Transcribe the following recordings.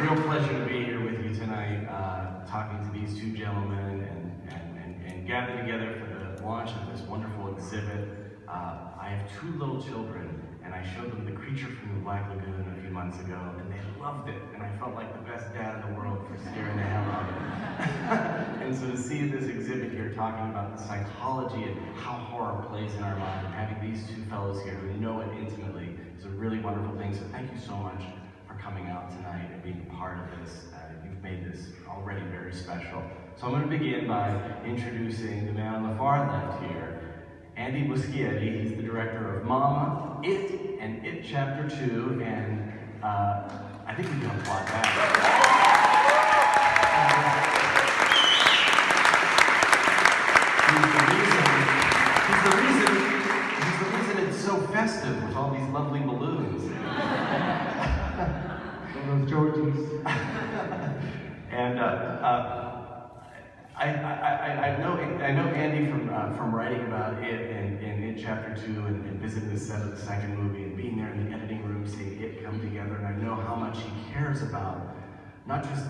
real pleasure to be here with you tonight, talking to these two gentlemen and gathered together for the launch of this wonderful exhibit. I have two little children, and I showed them The Creature from the Black Lagoon a few months ago, and they loved it, and I felt like the best dad in the world for scaring the hell out of them. And so to see this exhibit here talking about the psychology and how horror plays in our mind, and having these two fellows here who know it intimately is a really wonderful thing. So thank you so much for coming out tonight and being a part of this. You've made this already very special. So I'm going to begin by introducing the man on the far left here, Andy Muschietti. He's the director of Mama, It, and It Chapter 2, and I think we can applaud that. He's the reason it's so festive with all these lovely balloons. Those Georgies. And I know Andy from writing about It and It Chapter 2 and visiting the set of the second movie and being there in the editing room, seeing it come together, and I know how much he cares about not just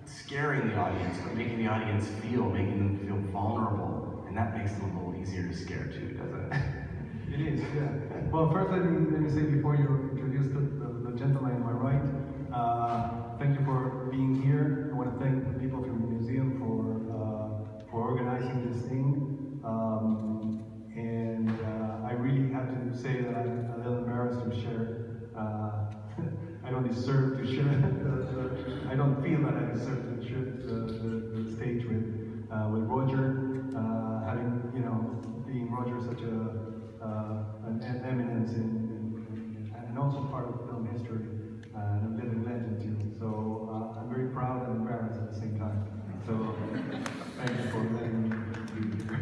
scaring the audience, but making the audience feel, making them feel vulnerable, and that makes them a little easier to scare too, doesn't it? It is, yeah. Well, first let me say before you introduce the gentleman on my right, thank you for being here. I want to thank the people from the museum for organizing this thing. I really have to say that I'm a little embarrassed to share. I don't deserve to share. I don't feel that I deserve to share the stage with Roger. Having being Roger such an eminence and also part of film history and a living legend too. So I'm very proud and embarrassed at the same time. So thank you for letting me be here.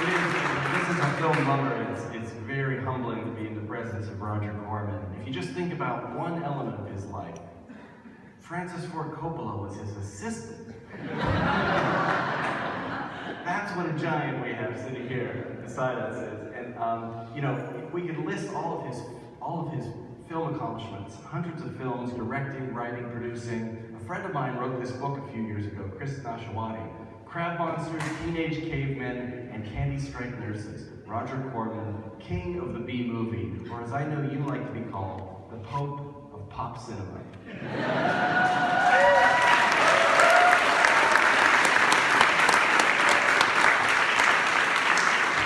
This is a film lover. It's very humbling to be in the presence of Roger Corman. If you just think about one element of his life, Francis Ford Coppola was his assistant. That's what a giant we have sitting here beside us is. And we could list all of his film accomplishments, hundreds of films, directing, writing, producing. A friend of mine wrote this book a few years ago, Chris Nashawati, Crab Monsters, Teenage Cavemen, and Candy Strike Nurses. Roger Corman, king of the B-movie, or as I know you like to be called, the Pope of pop cinema.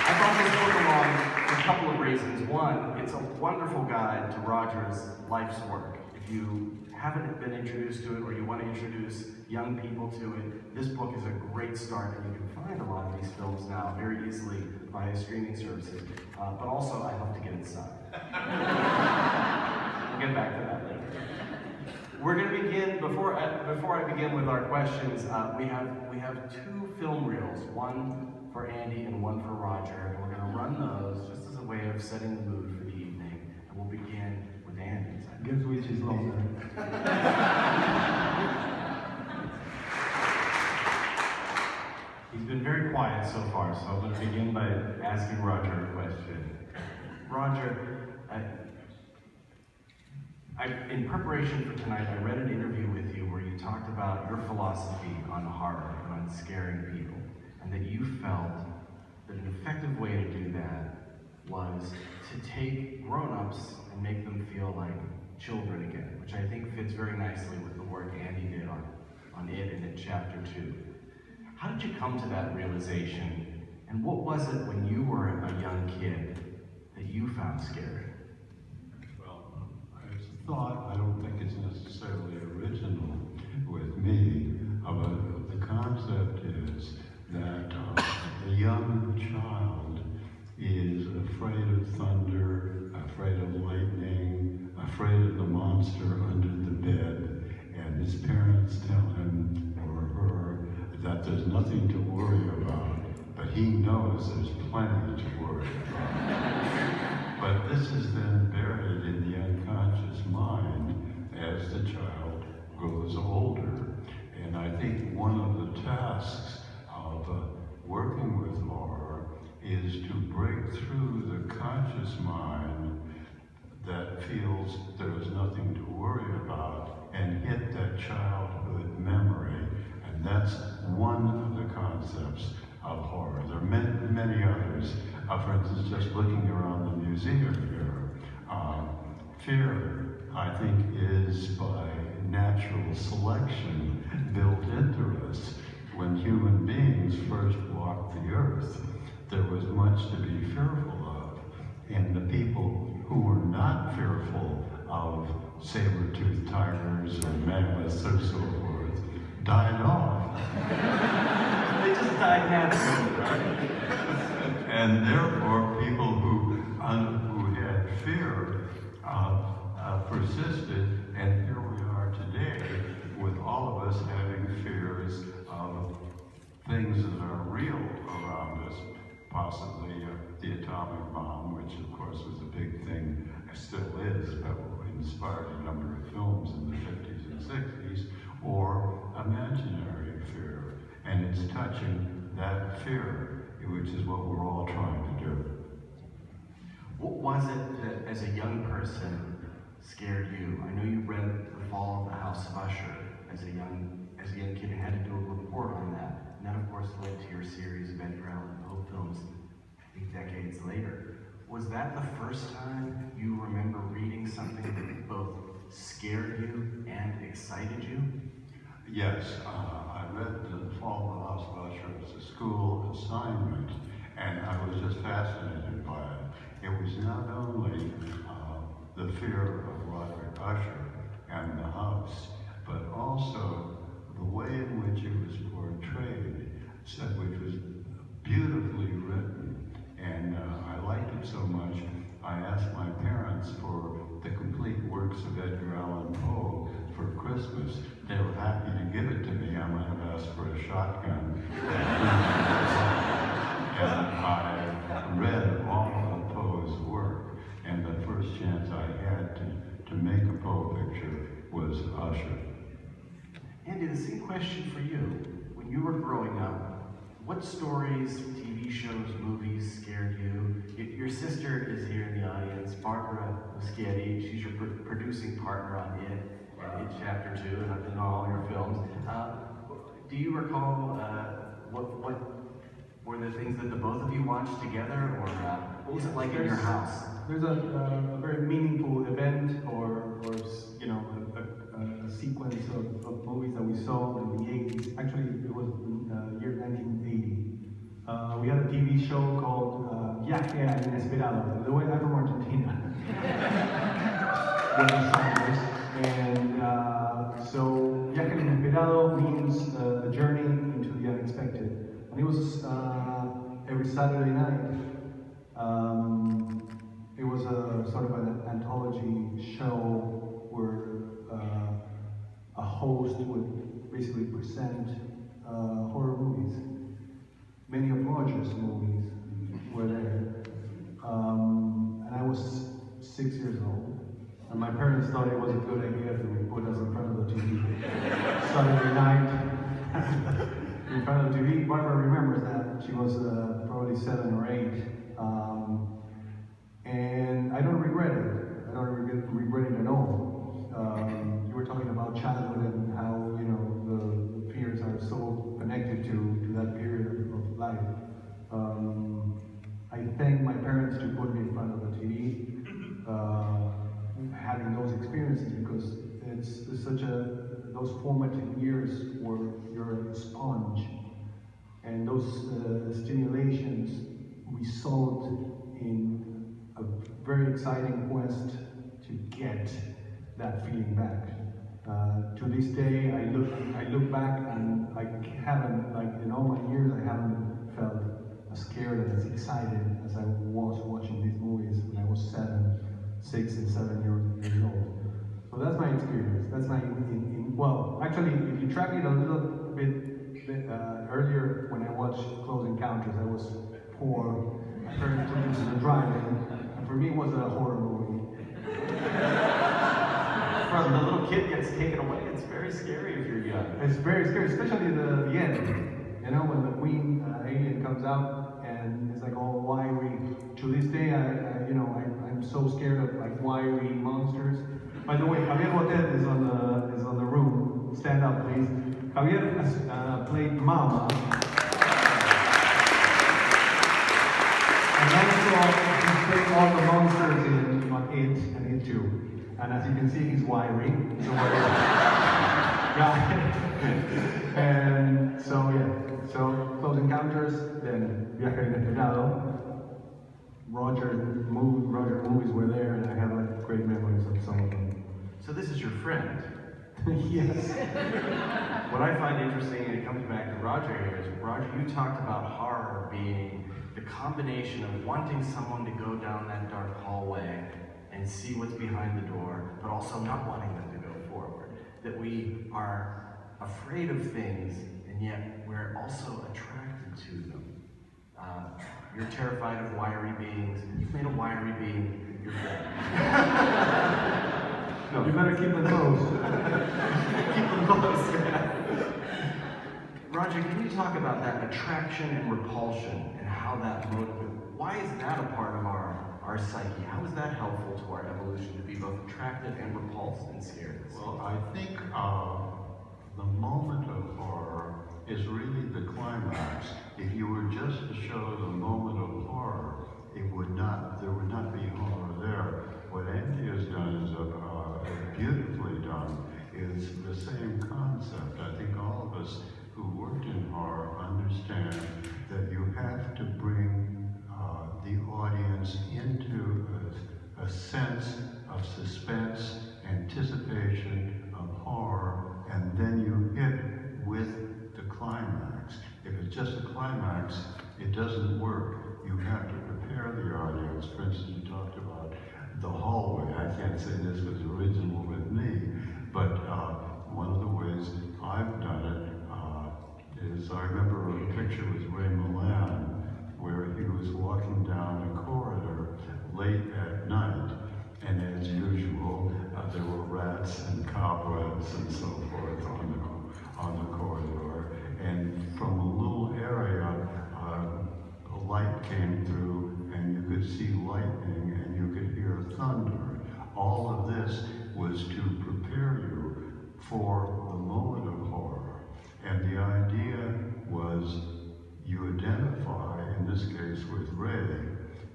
I brought this book along for a couple of reasons. One, it's a wonderful guide to Roger's life's work. If you haven't been introduced to it or you want to introduce young people to it, this book is a great start, and you can find a lot of these films now very easily via streaming services. But also, I hope to get inside. We'll get back to that later. We're going to begin, before I begin with our questions, we have two film reels, one for Andy and one for Roger, and we're going to run those just as a way of setting the mood for the evening, and we'll begin with Andy's. Guess which is longer. He's been very quiet so far, so I'm going to begin by asking Roger a question. Roger, in preparation for tonight, I read an interview with you where you talked about your philosophy on horror and on scaring people, and that you felt that an effective way to do that was to take grown-ups and make them feel like children again, which I think fits very nicely with the work Andy did on It and It Chapter 2. How did you come to that realization, and what was it when you were a young kid that you found scary? Well, I thought, I don't think it's necessarily original with me, but the concept is that a young child is afraid of thunder, afraid of lightning, afraid of the monster under the bed, and his parents tell him or her that there's nothing to worry about, but he knows there's plenty to worry about. But this is then buried in the unconscious mind as the child grows older. And I think one of the tasks of working with horror is to break through the conscious mind ways. For instance, just looking around the museum here, fear, I think, is by natural selection built into us. When human beings first walked the earth, there was much to be fearful of. And the people who were not fearful of saber-toothed tigers or mammoths or so forth died off. They just died naturally, right? And therefore, people who had fear persisted, and here we are today with all of us having fears of things that are real around us, possibly the atomic bomb, which of course was a big thing, still is, but inspired a number of films in the 50s and 60s, or imaginary fear. And it's touching that fear, which is what we're all trying to do. What was it that, as a young person, scared you? I know you read The Fall of the House of Usher as a young kid and had to do a report on that. And that, of course, led to your series of Edgar Allan Poe films, I think decades later. Was that the first time you remember reading something that both scared you and excited you? Yes, I read The Fall of the House of Usher as a school assignment, and I was just fascinated by it. It was not only the fear of Roger Usher and the house, but also the way in which it was portrayed, which was beautifully written. And I liked it so much, I asked my parents for the complete works of Edgar Allan Poe for Christmas. They were happy to give it to me. I might have asked for a shotgun. And I read all of Poe's work. And the first chance I had to make a Poe picture was Usher. Andy, the same question for you. When you were growing up, what stories, TV shows, movies scared you? Your sister is here in the audience, Barbara Muschietti. She's your producing partner on It Chapter 2 and in all your films. Do you recall what were the things that the both of you watched together, or what was it like in your house? There's a very meaningful event or you know, a sequence of movies that we saw in the 80s. Actually, it was year 1980. We had a TV show called Viaje Inesperado. The way I'm from Argentina. And so Viaje Inesperado means a journey into the unexpected. And it was every Saturday night. It was a sort of an anthology show where a host would basically present horror movies. Many of Roger's movies were there. And I was 6 years old. And my parents thought it was a good idea to put us in front of the TV. Saturday night, in front of the TV. Barbara remembers that. She was probably 7 or 8. And I don't regret it. I don't regret it at all. You were talking about childhood and how, you know, the fears are so connected to that period of life. I thank my parents to put me in front of the TV, having those experiences, because it's such those formative years where you're a sponge, and those stimulations result in a very exciting quest to get that feeling back. To this day, I look back and I haven't, like in all my years, I haven't felt as scared and as excited as I was watching these movies when I was 7, 6, and 7 years old. So that's my experience. That's my, well, actually, if you track it a little bit earlier, when I watched Close Encounters, I was 4. My parents took me to the drive-in, and for me it was a horror movie. From the little kid gets taken away, it's very scary if you're young. It's very scary, especially the end. You know, when the queen alien comes out, and it's like, oh, why we? To this day, I'm so scared of like wiry monsters. By the way, Javier Botet is on the room. Stand up, please. Javier has played Mama. all the monsters on It and It 2. And as you can see, he's wiry. So yeah. And so yeah. So Close Encounters, then Viaje Inesperado. Roger movies were there, and I have like great memories of some of them. So this is your friend. Yes. What I find interesting, and it comes back to Roger here, is Roger, you talked about horror being the combination of wanting someone to go down that dark hallway and see what's behind the door, but also not wanting them to go forward. That we are afraid of things, and yet we're also attracted to them. You're terrified of wiry beings. You've made a wiry being your friend. No, you better keep them close. Keep them close. Roger, can you talk about that attraction and repulsion and how that motivates? Why is that a part of our psyche? How is that helpful to our evolution to be both attracted and repulsed and scared? Well, I think the moment of horror is really the climax. If you were just to show the moment of horror, there would not be horror there. What Andy has done is beautifully done, is the same concept. I think all of us who worked in horror understand that you have to bring the audience into a sense of suspense, anticipation of horror, and then you hit with the climax. If it's just a climax, it doesn't work. You have to prepare the audience. For instance, you talked about the hallway. I can't say this was original with me, but one of the ways I've done it is I remember a picture with Ray Milland where he was walking down a corridor late at night, and as usual, there were rats and cobwebs and so forth on the corridor, and from a little area, a light came through, and you could see lightning, and you could hear thunder. All of this was to prepare you for the moment of horror. And the idea was you identify, in this case with Ray,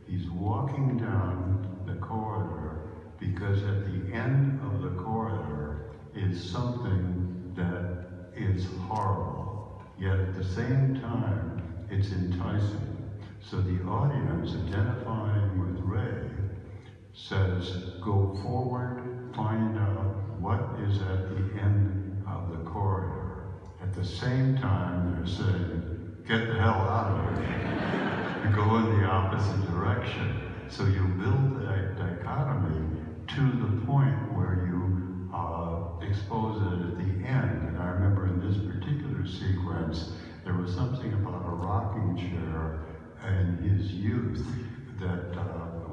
he's walking down the corridor because at the end of the corridor is something that is horrible, yet at the same time, it's enticing. So the audience identifying with Ray says, go forward, find out what is at the end of the corridor. At the same time, they're saying, get the hell out of here. You go in the opposite direction. So you build that dichotomy to the point where you expose it at the end. And I remember in this particular sequence, there was something about a rocking chair in his youth that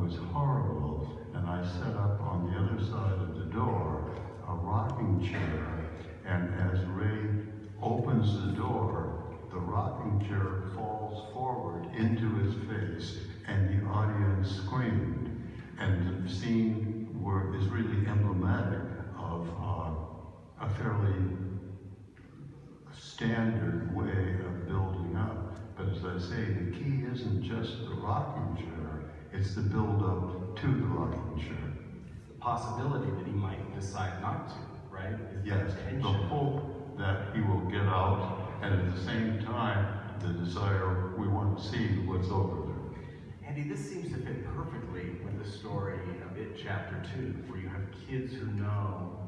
was horrible. And I set up on the other side of the door a rocking chair. And as Ray opens the door, the rocking chair falls forward into his face, and the audience screamed. And the scene is really emblematic of a fairly standard way of building up. But as I say, the key isn't just the rocking chair, it's the build-up to the rocking chair. The possibility that he might decide not to, right? Is Yes, the hope that he will get out, and at the same time, the desire, we want to see what's over there. Andy, this seems to fit perfectly with the story of It Chapter 2, where you have kids who know,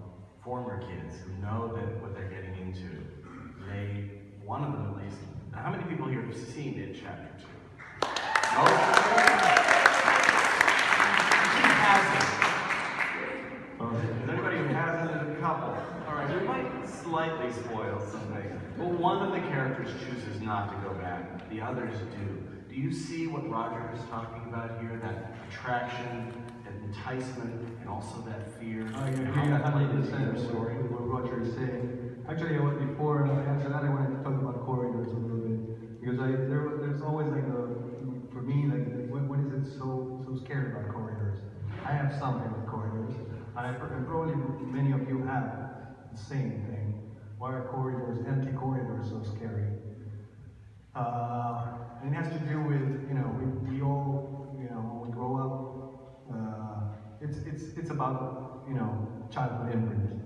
former kids who know that what they're getting into. One of them at least. Now, how many people here have seen It Chapter 2? Most? Who hasn't? Is anybody who hasn't? There's a couple. All right, we might slightly spoil something. Well, one of the characters chooses not to go back. The others do. Do you see what Roger is talking about here? That attraction, that enticement, and also that fear? I agree How that played into 100% your with story? what Roger is saying. Actually, before I answer that, I wanted to talk about corridors a little bit. Because there's always like for me, like, what is it so scary about corridors? I have something with corridors. And probably many of you have the same thing. Why are corridors, empty corridors, so scary? And it has to do with, we all, about, childhood imprint,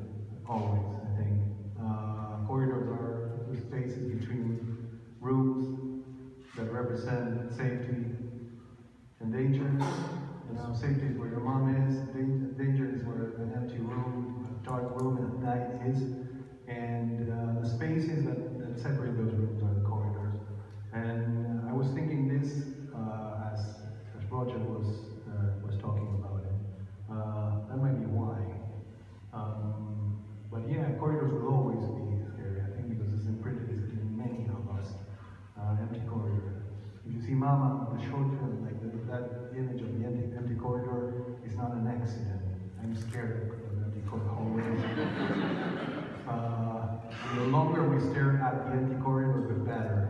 always, I think. Corridors are the spaces between rooms that represent safety and danger. Safety is where your mom is, danger is where an empty room, a dark room at night is, and the spaces that separate those rooms are the corridors. And I was thinking this as Roger was talking about it. That might be why. But yeah, corridors will always be scary, I think, because it's imprinted in many of us. Empty corridor. If you see Mama, the short film, like that image of the empty corridor is not an accident. I'm scared of empty hallways. The longer we stare at the empty corridor, the better.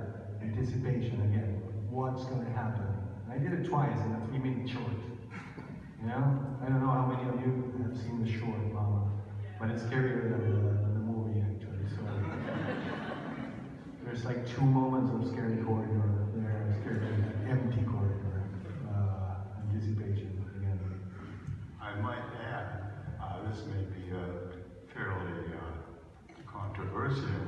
Anticipation again. What's going to happen? I did it twice in a 3-minute short. I don't know how many of you have seen the short, Mama, but it's scarier than the movie actually. So there's like 2 moments of scary corridor. There, scary empty corridor. Anticipation again. I might add, this may be a fairly controversial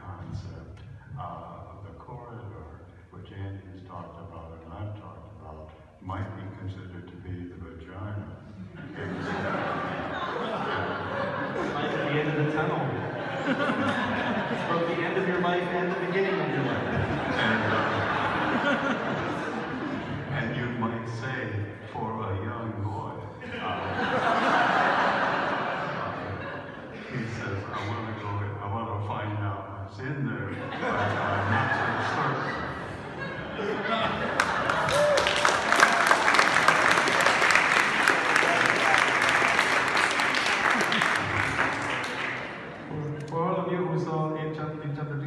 concept of the corridor, which Andy has talked about and I've talked about, might be considered to be the vagina. Light at the end of the tunnel. It's both the end of your life and the beginning of your life. And you might say, for a young boy, he says, I want to find out what's in there, but I'm not so certain. For all of you who saw in chapter 2,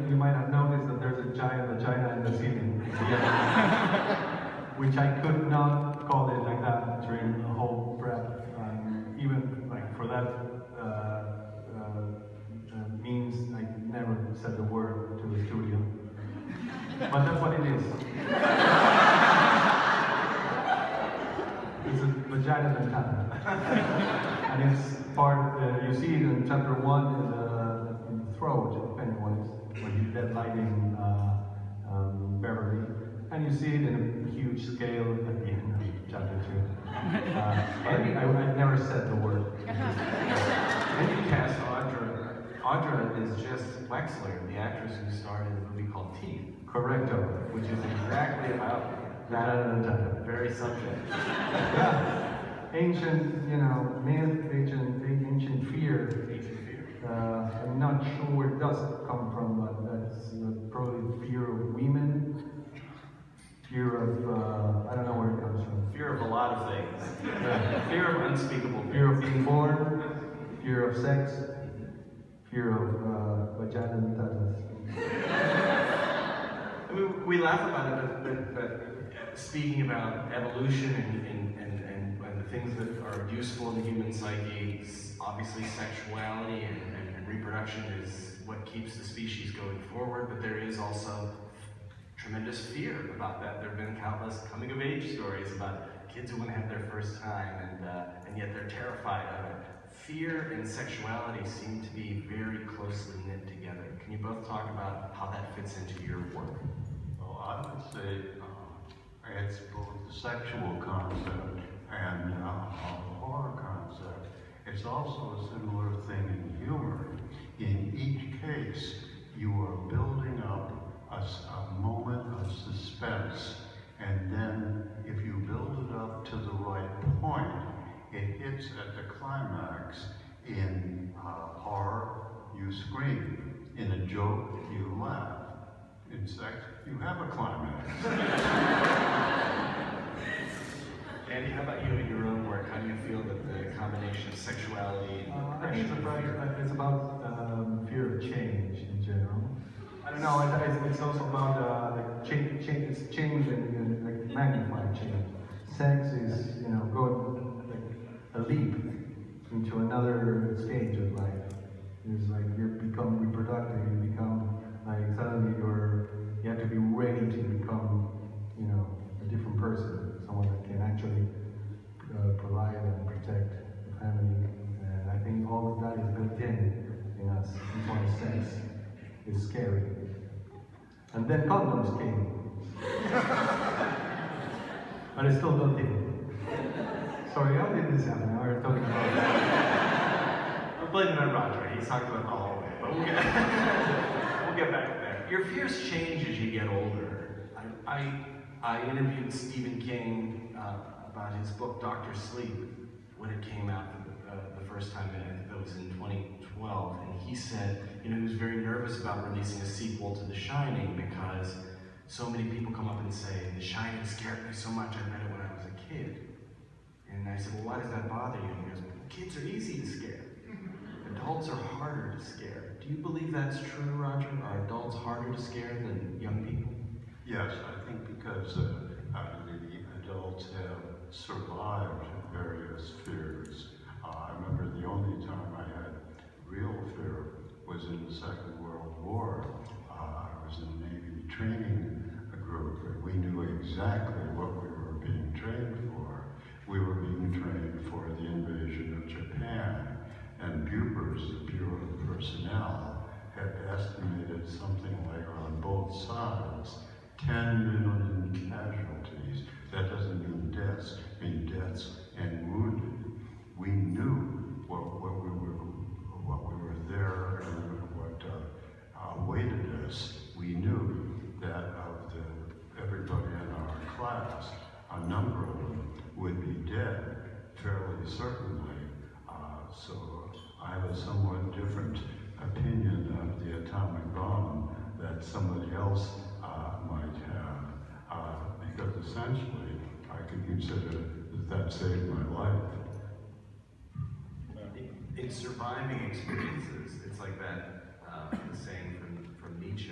you might have noticed that there's a giant vagina in the ceiling, which I could not call it like that during the whole prep. Even like for that means I never said the word to the studio, but that's what it is. It's a vagina ventana. And it's part, you see it in chapter 1 in the throat of Pennywise, when he's deadlighting Beverly. And you see it in a huge scale at the end of chapter 2. I never said the word. Then you cast Audra. Audra is just Wexler, the actress who starred in a movie called Teeth, Correcto. which is exactly about that very subject. Yeah. Ancient, myth, ancient fear. Ancient fear. I'm not sure where it does come from, but that's probably fear of women, fear of, I don't know where it comes from. Fear of a lot of things. Fear of unspeakable Fear of being born, fear of sex, fear of vagina and tatas. I mean, we laugh about it, but speaking about evolution and the things that are useful in the human psyche, obviously sexuality and reproduction is what keeps the species going forward, but there is also tremendous fear about that. There have been countless coming-of-age stories about kids who want to have their first time, and yet they're terrified of it. Fear and sexuality seem to be very closely knit together. Can you both talk about how that fits into your work? Well, I would say it's both the sexual concept and the horror concept. It's also a similar thing in humor. In each case, you are building up a moment of suspense, and then if you build it up to the right point, it hits at the climax. In horror, you scream. In a joke, you laugh. In sex, you have a climax. Andy, how about you in your own work? How do you feel that the combination of sexuality and I think it's about fear of change in general. I don't know, it's also about change and like magnified change. Sex is, going like a leap into another stage of life. It's like you become reproductive, you become like suddenly you have to be ready to become, a different person, someone that can actually provide and protect And then condoms came. But I still don't think. Sorry, how did this happen? Now we're talking about. We're blaming on Roger. He's talked about it the whole way, but we'll get back there. Your fears change as you get older. I interviewed Stephen King about his book Dr. Sleep when it came out the first time. I think that was in 2012, and he said, he was very nervous about releasing a sequel to The Shining because so many people come up and say, The Shining scared me so much, I read it when I was a kid. And I said, well, why does that bother you? And he goes, kids are easy to scare. Adults are harder to scare. Do you believe that's true, Roger? Are adults harder to scare than young people? Yes, I think because the adults have survived various fears. I remember the only time I had real fear was in the Second World War. I was in the Navy training group, and we knew exactly what we were being trained for. We were being trained for the invasion of Japan, and Bupers, the Bureau of Personnel, had estimated something like on both sides 10 million casualties. That doesn't mean deaths, it means deaths and wounded. We knew what we were there and what awaited us. We knew that of everybody in our class, a number of them would be dead, fairly certainly. So I have a somewhat different opinion of the atomic bomb that somebody else might have, because essentially I could consider that saved my life. In surviving experiences, it's like that the saying from Nietzsche,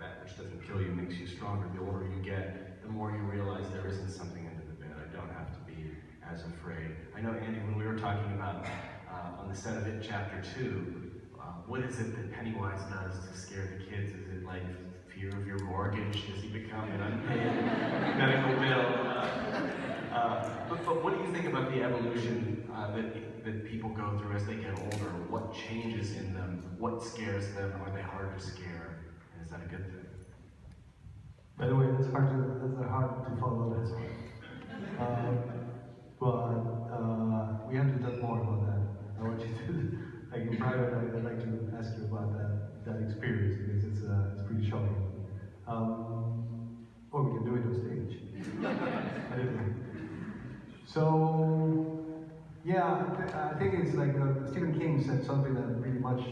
that which doesn't kill you makes you stronger. The older you get, the more you realize there isn't something under the bed. I don't have to be as afraid. I know, Andy, when we were talking about on the set of It Chapter 2, what is it that Pennywise does to scare the kids? Is it like fear of your mortgage? Does he become an unpaid medical bill? But what do you think about the evolution that people go through as they get older? What changes in them? What scares them? Are they hard to scare? And is that a good thing? By the way, that's hard to follow this one. But we have to talk more about that. I want you to, like in private, I'd like to ask you about that experience because it's pretty shocking. Or we can do it on stage. So, yeah, I think it's like Stephen King said something that pretty much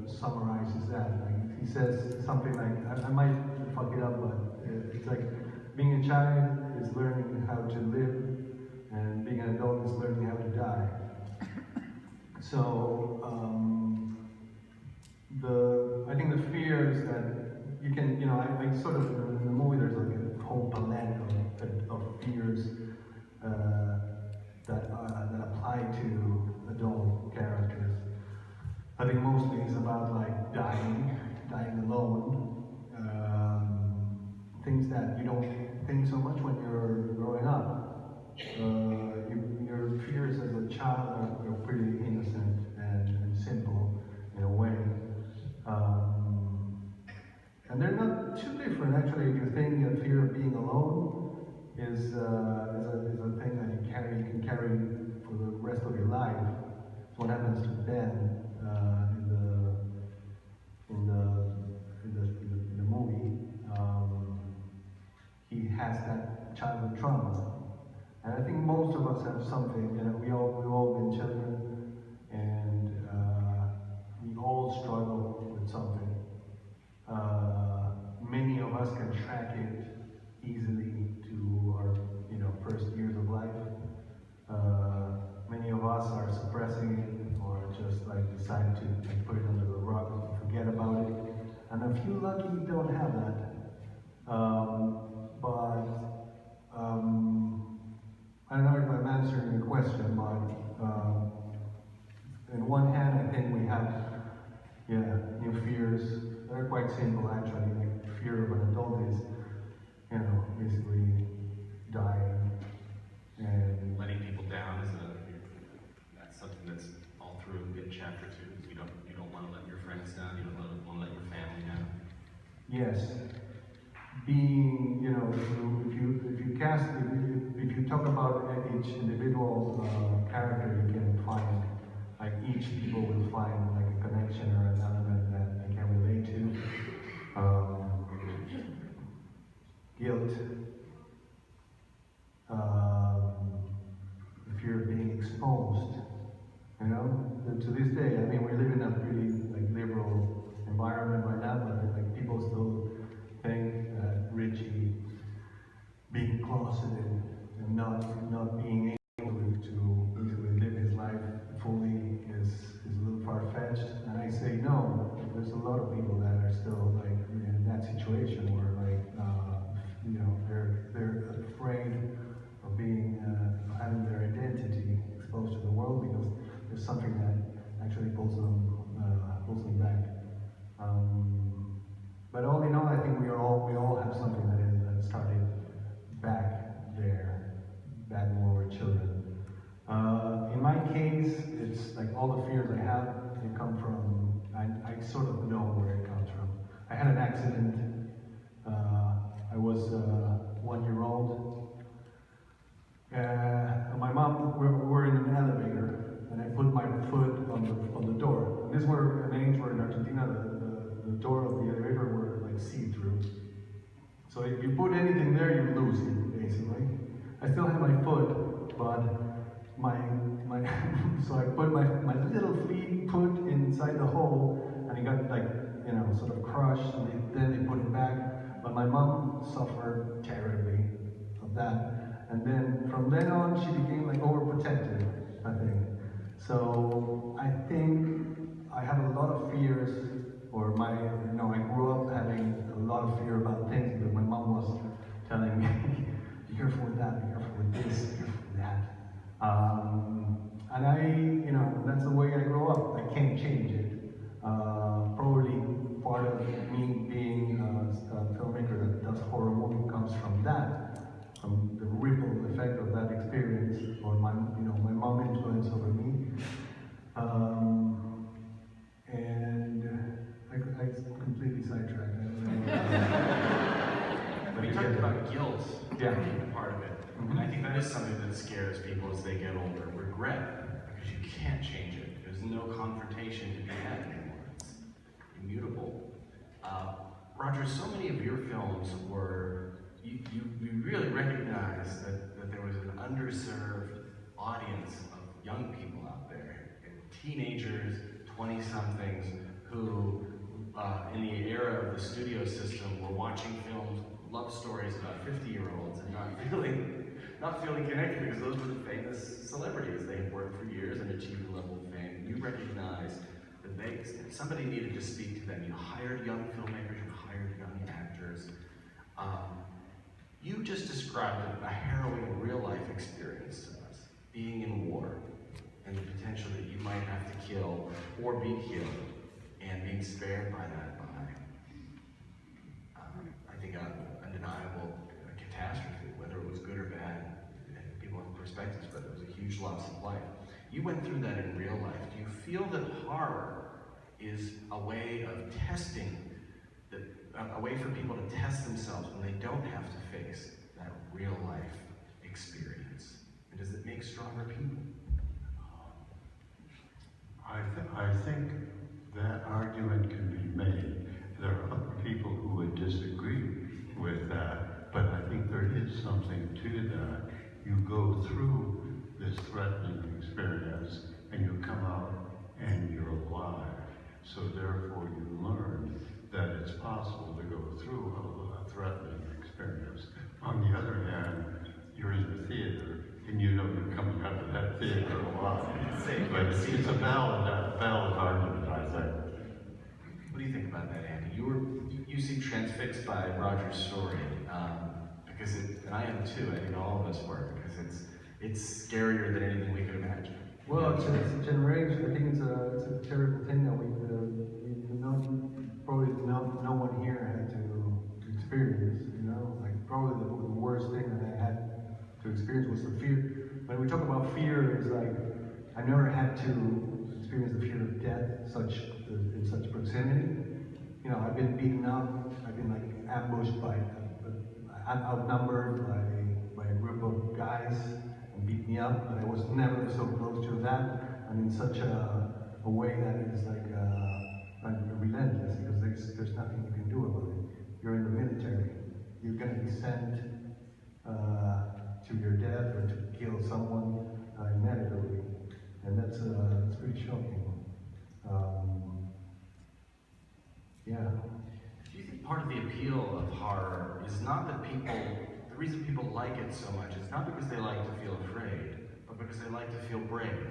summarizes that. Like he says something like, I might fuck it up, but it's like being a child is learning how to live, and being an adult is learning how to die. So, I think the fear is that you can, I sort of, in the movie there's like a whole palette of fears that apply to adult characters. I think mostly it's about like dying alone, things that you don't think so much when you're growing up. Your fears as a child are pretty innocent and simple in a way. And they're not too different actually. If you think that fear of being alone is a thing that you can carry for the rest of your life. It's what happens to Ben in the movie. He has that childhood trauma, and I think most of us have something. We've all been children, and we all struggle with something. Many of us can track it easily to our first years of life. Many of us are suppressing it or just decide to put it under the rug and forget about it. And a few lucky don't have that. I don't know if I'm answering your question, but in one hand I think we have new fears. They're quite simple actually. Like fear of an adult is basically dying and Letting people down that's something that's all through in chapter 2. You don't want to let your friends down. You don't want to let your family down. yes. being, you know, if you talk about each individual character, you can find, like each people will find like a connection or an element that they can relate to. Guilt, the fear of being exposed, you know. And to this day, I mean, we live in a pretty like liberal environment right now, but like people still think that Richie being closeted and not being able to live his life fully is a little far-fetched. And I say no, there's a lot of people that are still like in that situation where like you know, they're afraid of being having their identity exposed to the world because there's something that actually pulls them back. But all in all, I think we all have something that started back there, back when we were children. In my case, it's like all the fears I have, they come from, I sort of know where it comes from. I had an accident. I was 1 year old. And my mom, we were in an elevator, and I put my foot on the door. And this were an age where in Argentina, the door of the elevator were like see-through. So if you put anything there, you lose it, basically. I still had my foot, but so I put my little foot inside the hole, and it got like, you know, sort of crushed, and then they put it back. But my mom suffered terribly of that. And then from then on, she became like overprotective, I think. So I think I have a lot of fears, or I grew up having a lot of fear about things because my mom was telling me, be careful with that, be careful with this, be careful with that. And you know, that's the way I grew up. I can't change it. Probably part of me being a filmmaker that does horror movie comes from that, from the ripple effect of that experience, or my mom influence over me. And I completely sidetracked. But you talked about guilt, Yeah. being part of it. Mm-hmm. And I think that is something that scares people as they get older. Regret, because you can't change it. There's no confrontation to be had anymore. It's immutable. Roger, so many of your films were, you really recognized that there was an underserved audience of young people out there, and teenagers, 20-somethings, who in the era of the studio system were watching films, love stories about 50-year-olds and not feeling connected because those were the famous celebrities. They had worked for years and achieved a level of fame. You recognized that somebody needed to speak to them. You hired young filmmakers, you hired young actors. You just described a harrowing real-life experience to us, being in war, and the potential that you might have to kill or be killed, and being spared by that by, I think, undeniable catastrophe, whether it was good or bad. People have perspectives, but it was a huge loss of life. You went through that in real life. Do you feel that horror is a way of testing, a way for people to test themselves when they don't have to face that real life experience? And does it make stronger people? I think that argument can be made. There are other people who would disagree with that, but I think there is something to that. You go through this threatening experience, and you come out and you're alive. So therefore you learn that it's possible to go through a threatening experience. On the other hand, you're in the theater, and you know you're coming out of that theater alive. But it's a valid argument, I think. What do you think about that, Andy? You seem transfixed by Roger's story, because and I am too. I think all of us were, because it's scarier than anything we could imagine. Well, it's a generation. I think it's a terrible thing that probably no one here had to experience. You know, like probably the worst thing that I had to experience was the fear. When we talk about fear, it's like I never had to experience the fear of death in such proximity. You know, I've been beaten up. I've been like ambushed by a outnumbered by a group of guys and beat me up, but I was never so close to that, and in such a way that is like relentless, because there's nothing you can do about it. You're in the military. You're going to be sent to your death or to kill someone inevitably, and that's pretty shocking. Yeah. Do you think part of the appeal of horror is not that the reason people like it so much is not because they like to feel afraid, but because they like to feel brave?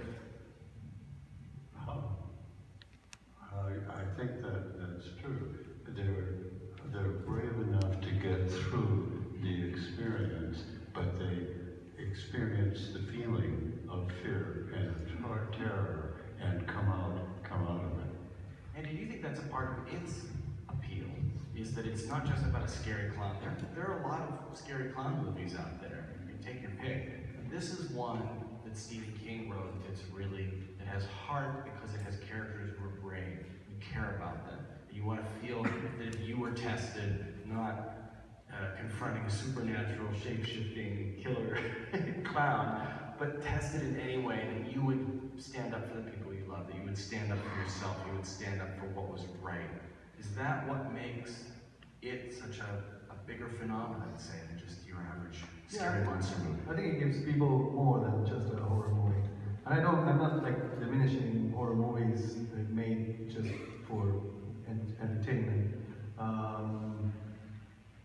I think that's true. They're brave enough to get through the experience, but they experience the feeling of fear and terror and come out of it. And do you think that's a part of its appeal? Is that it's not just about a scary clown. There are a lot of scary clown movies out there. You can take your pick. But this is one that Stephen King wrote that has heart because it has characters who are brave. You care about them. You want to feel that if you were tested, not confronting a supernatural, shape-shifting killer clown, but tested in any way that you would stand up for the people you love, that you would stand up for yourself, you would stand up for what was right. Is that what makes it such a bigger phenomenon, say, than just your average scary monster movie? I think it gives people more than just a horror movie. And I'm not like diminishing horror movies made just for entertainment.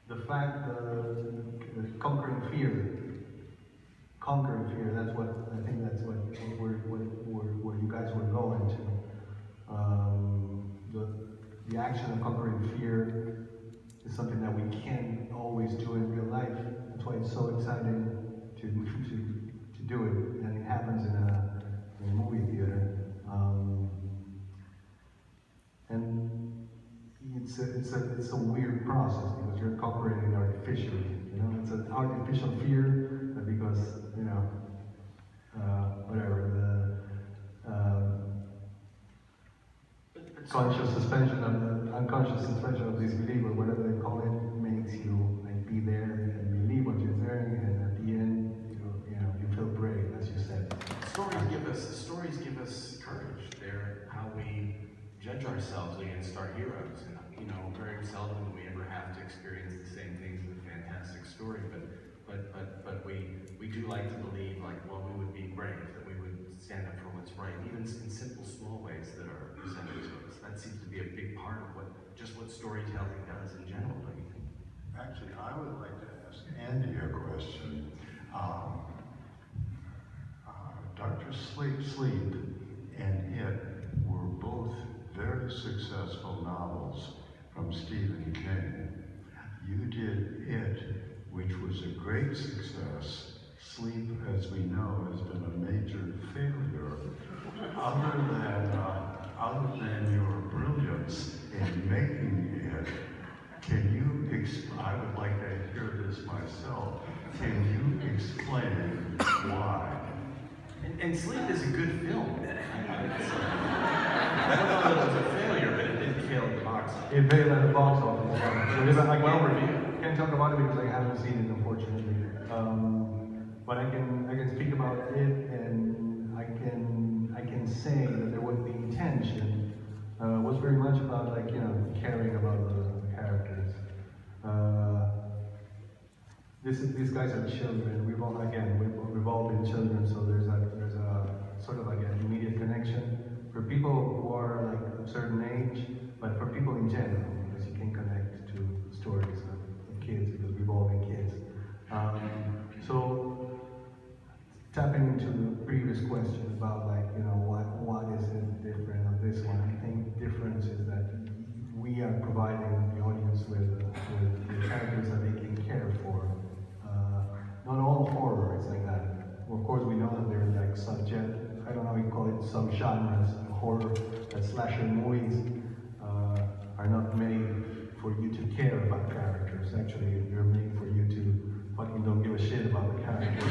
The fact that conquering fear, that's what I think that's what where you guys were going to. The action of conquering fear is something that we can't always do in real life. That's why it's so exciting to do it, and it happens in a movie theater. And it's a weird process because you're cooperating artificially. You know, it's an artificial fear because conscious suspension of the unconscious suspension of disbelief, or whatever they call it, makes you like be there and believe what you're there, and at the end, you feel brave, as you said. Stories give us courage. They're how we judge ourselves against our heroes. And very seldom do we ever have to experience the same things in a fantastic story, but we do like to believe we would be brave, that we would stand up for what's right, even in simple small ways that are presented to us. That seems to be a big part of what storytelling does in general, don't you think? Actually, I would like to ask Andy a question. Dr. Sleep and It were both very successful novels from Stephen King. You did It, which was a great success. Sleep, as we know, has been a major failure. Other than your brilliance in making it, I would like to hear this myself. Can you explain why? And Sleep is a good film. I don't know that it was a failure, but it did fail at the box office. It failed at the box office. Well reviewed. I can't talk about it because I haven't seen it, unfortunately. But I can speak about it, and I can say that there was the intention was very much about caring about the characters. These guys are children. We've all been children, so there's a sort of like an immediate connection for people who are like a certain age, but for people in general, because you can connect to stories of kids because we've all been kids. So tapping into the previous question about what is it different on this one, I think the difference is that we are providing the audience with the characters that they can care for. Not all horror is like that. Well, of course, we know that there are like I don't know how you call it, subgenres of horror, that slasher movies are not made for you to care about characters. Actually, they're made for you to fucking don't give a shit about the characters.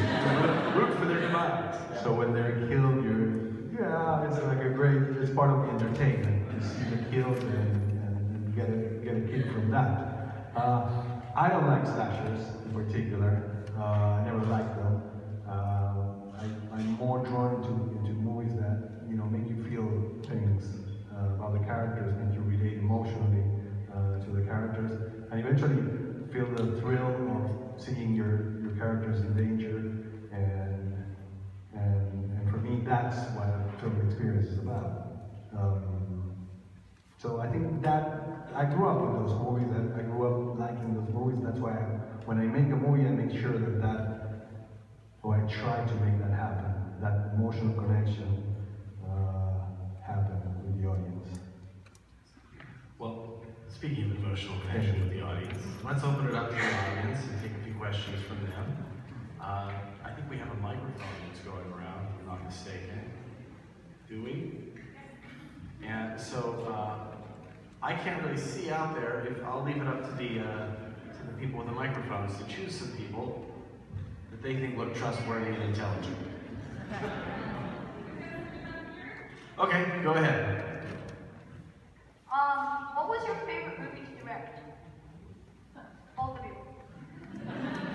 Root for their demise. So when they're killed, it's like it's part of the entertainment. You see them killed and get a kick from that. I don't like slashers in particular. I never liked them. I'm more drawn into movies that make you feel things about the characters, make you relate emotionally to the characters, and eventually feel the thrill of seeing your characters in danger. And for me, that's what a film experience is about. So I think that I grew up with those movies. I grew up liking those movies. That's why when I make a movie, I make sure or I try to make that happen. That emotional connection happen with the audience. Well, speaking of emotional connection with the audience, let's open it up to the audience and take a few questions from them. I think we have a microphone that's going around, if I'm not mistaken. Do we? And so I can't really see out there. I'll leave it up to the people with the microphones to choose some people that they think look trustworthy and intelligent. Okay, go ahead. What was your favorite movie to direct? Both of you.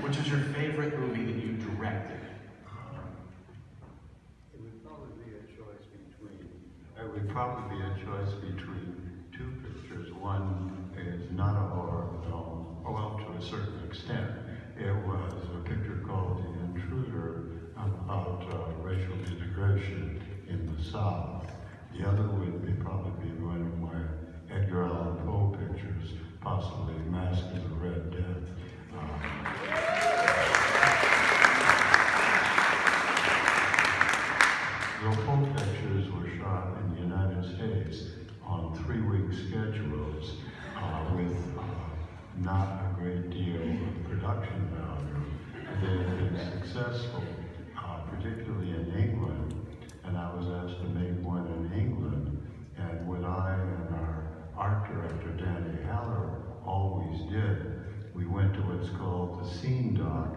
Which is your favorite movie that you directed? It would probably be a choice between two pictures. One is not a horror film, well, to a certain extent. It was a picture called The Intruder about racial integration in the South. The other would probably be one of my Edgar Allan Poe pictures, possibly Mask of the Red Death. The Poe pictures were shot in the United States on 3-week schedules with not a great deal of production value. They have been successful, particularly in England, and I was asked to make one in England. And what I and our art director, Danny Haller, always did, we went to what's called the scene dock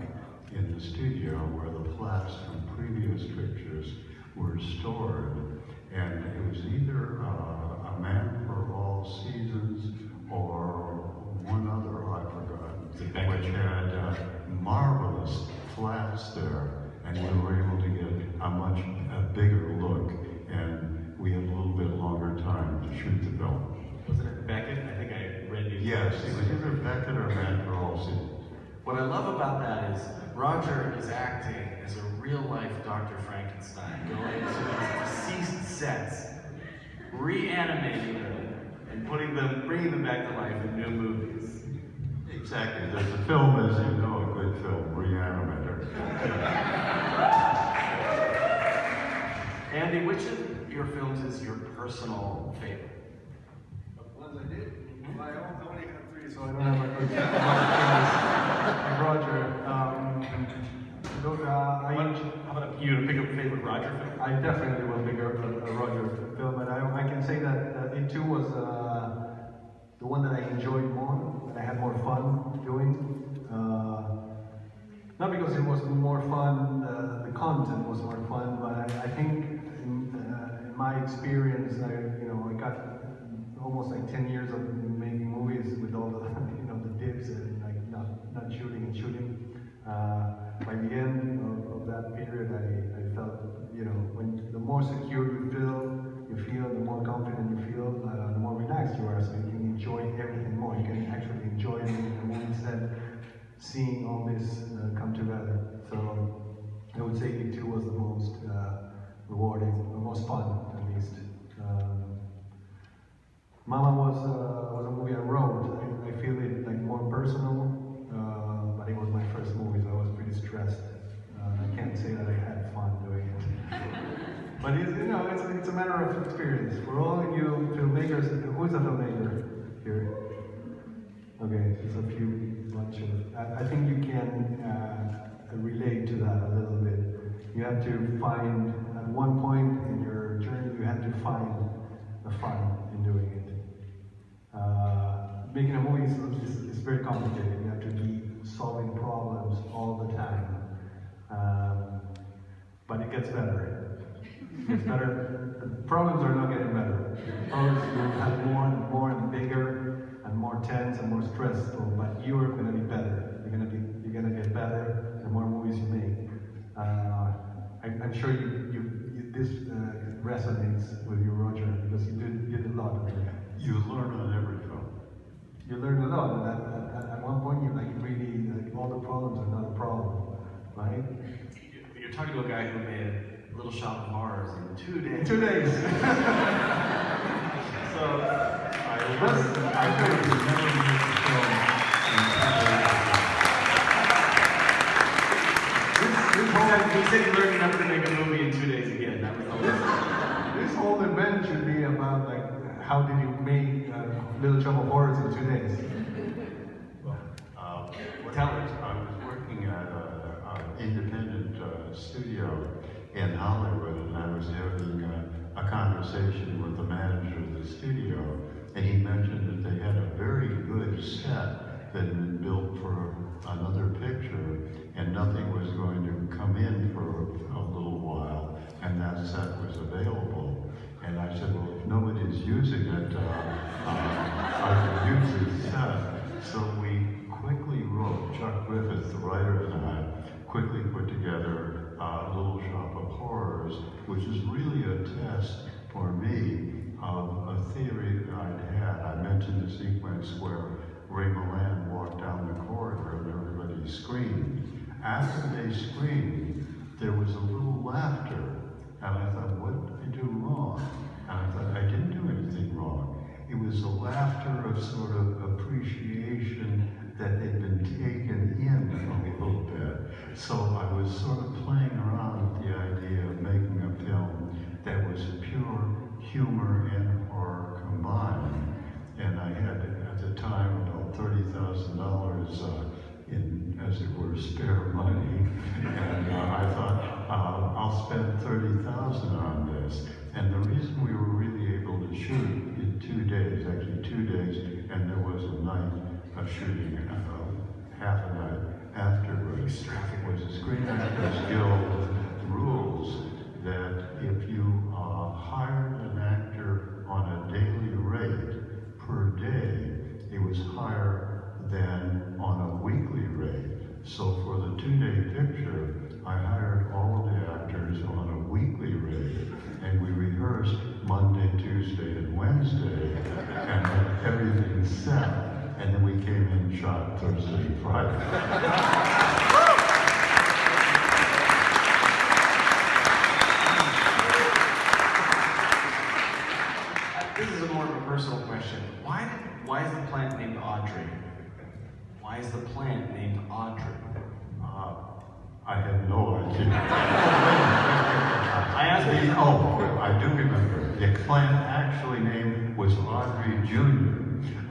in the studio where the flats from previous pictures were stored. And it was either A Man for All Seasons or one other I forgot, which had marvelous flats there. And we were able to get a bigger look, and we had a little bit longer time to shoot the film. Wasn't it Beckett? I think I read you. Yes, it was either Beckett or Man for All Seasons. What I love about that is Roger is acting as a real-life Dr. Frankenstein, going to deceased sets, reanimating them, and bringing them back to life in new movies. Exactly. There's a film, as you know, a good film, Reanimator. Andy, which of your films is your personal favorite? The ones I did? Well, I only have 3, so I don't have a good Roger. How about you to pick a favorite Roger film? I definitely will pick a Roger film, and I can say that it too was the one that I enjoyed more, that I had more fun doing. Not because it was more fun, the content was more fun, but I think in my experience, I got almost like 10 years of making movies with all the the dips and like not shooting and shooting. By the end of that period, I felt when the more secure you feel, the more confident you feel, the more relaxed you are, so you can enjoy everything more. You can actually enjoy the movie instead seeing all this come together. So I would say it too was the most rewarding, the most fun at least. Mama was a movie I wrote. I feel it like more personal, but it was my first movie, so I was pretty stressed. I can't say that I had fun doing it. But it's a matter of experience. For all you filmmakers, who's a filmmaker here? Okay, there's a bunch of. I think you can relate to that a little bit. You have to find, at one point in your journey, you have to find the fun in doing it. Making a movie is very complicated. You have to be solving problems all the time. But it gets better. It gets better. The problems are not getting better. The problems will have more and more and bigger and more more tense and more stressful, but you're gonna be better. You're gonna get better the more movies you make. I'm sure this resonates with you, Roger, because you did a lot of it. You learn on every film. You learn a lot, and at one point you're like really, like, all the problems are not a problem, right? You're talking to a guy who made Little Shop of Horrors in 2 days. 2 days. So I think you never make a film He said you learned never to make a movie in 2 days again. That was the lesson. This whole event should be about, like, how did you make Little Shop of Horrors in 2 days? Tell us. I was working at an independent studio in Hollywood, and I was having a conversation with the manager of the studio, and he mentioned that they had a very good set that had been built for another picture, and nothing was going to come in for a little while, and that set was available. And I said, well, if nobody's using it, I could use this set. So we quickly wrote, Chuck Griffith, the writer, and I quickly put together Little Shop of Horrors, which is really a test for me of a theory that I'd had. I mentioned the sequence where Ray Moran walked down the corridor and everybody screamed. After they screamed, there was a little laughter, and I thought, what did I do wrong? And I thought, I didn't do anything wrong. It was a laughter of sort of appreciation that they'd been taken in a little bit. So I was sort of playing around with the idea of making a film that was pure humor and horror combined. And I had, at the time, about $30,000 in, as it were, spare money. And I thought, I'll spend $30,000 on this. And the reason we were really able to shoot in 2 days, actually 2 days, and there was a night of shooting, half a night afterwards, was the Screen Actors Guild rules that if you hired an actor on a daily rate per day, it was higher than on a weekly rate. So for the 2-day picture, I hired all of the actors on a weekly rate, and we rehearsed Monday, Tuesday, and Wednesday, and had everything set. And then we came in and shot Thursday and Friday. This is a more of a personal question. Why is the plant named Audrey? Why is the plant named Audrey? I have no idea. I asked you. I do remember. The plant actually name was Audrey Jr.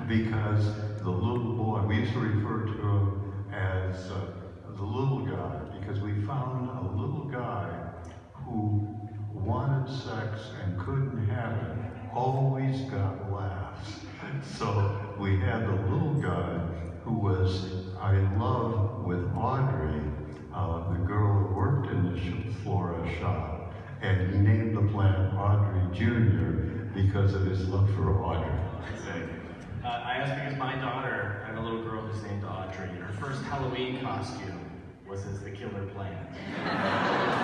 because the little boy, we used to refer to him as the little guy, because we found a little guy who wanted sex and couldn't have it, always got laughs. So we had the little guy who was in love with Audrey, the girl who worked in the Flora shop, and he named the plant Audrey Jr. because of his love for Audrey. I asked because my daughter, I have a little girl who's named Audrey, and her first Halloween costume was as the killer plant.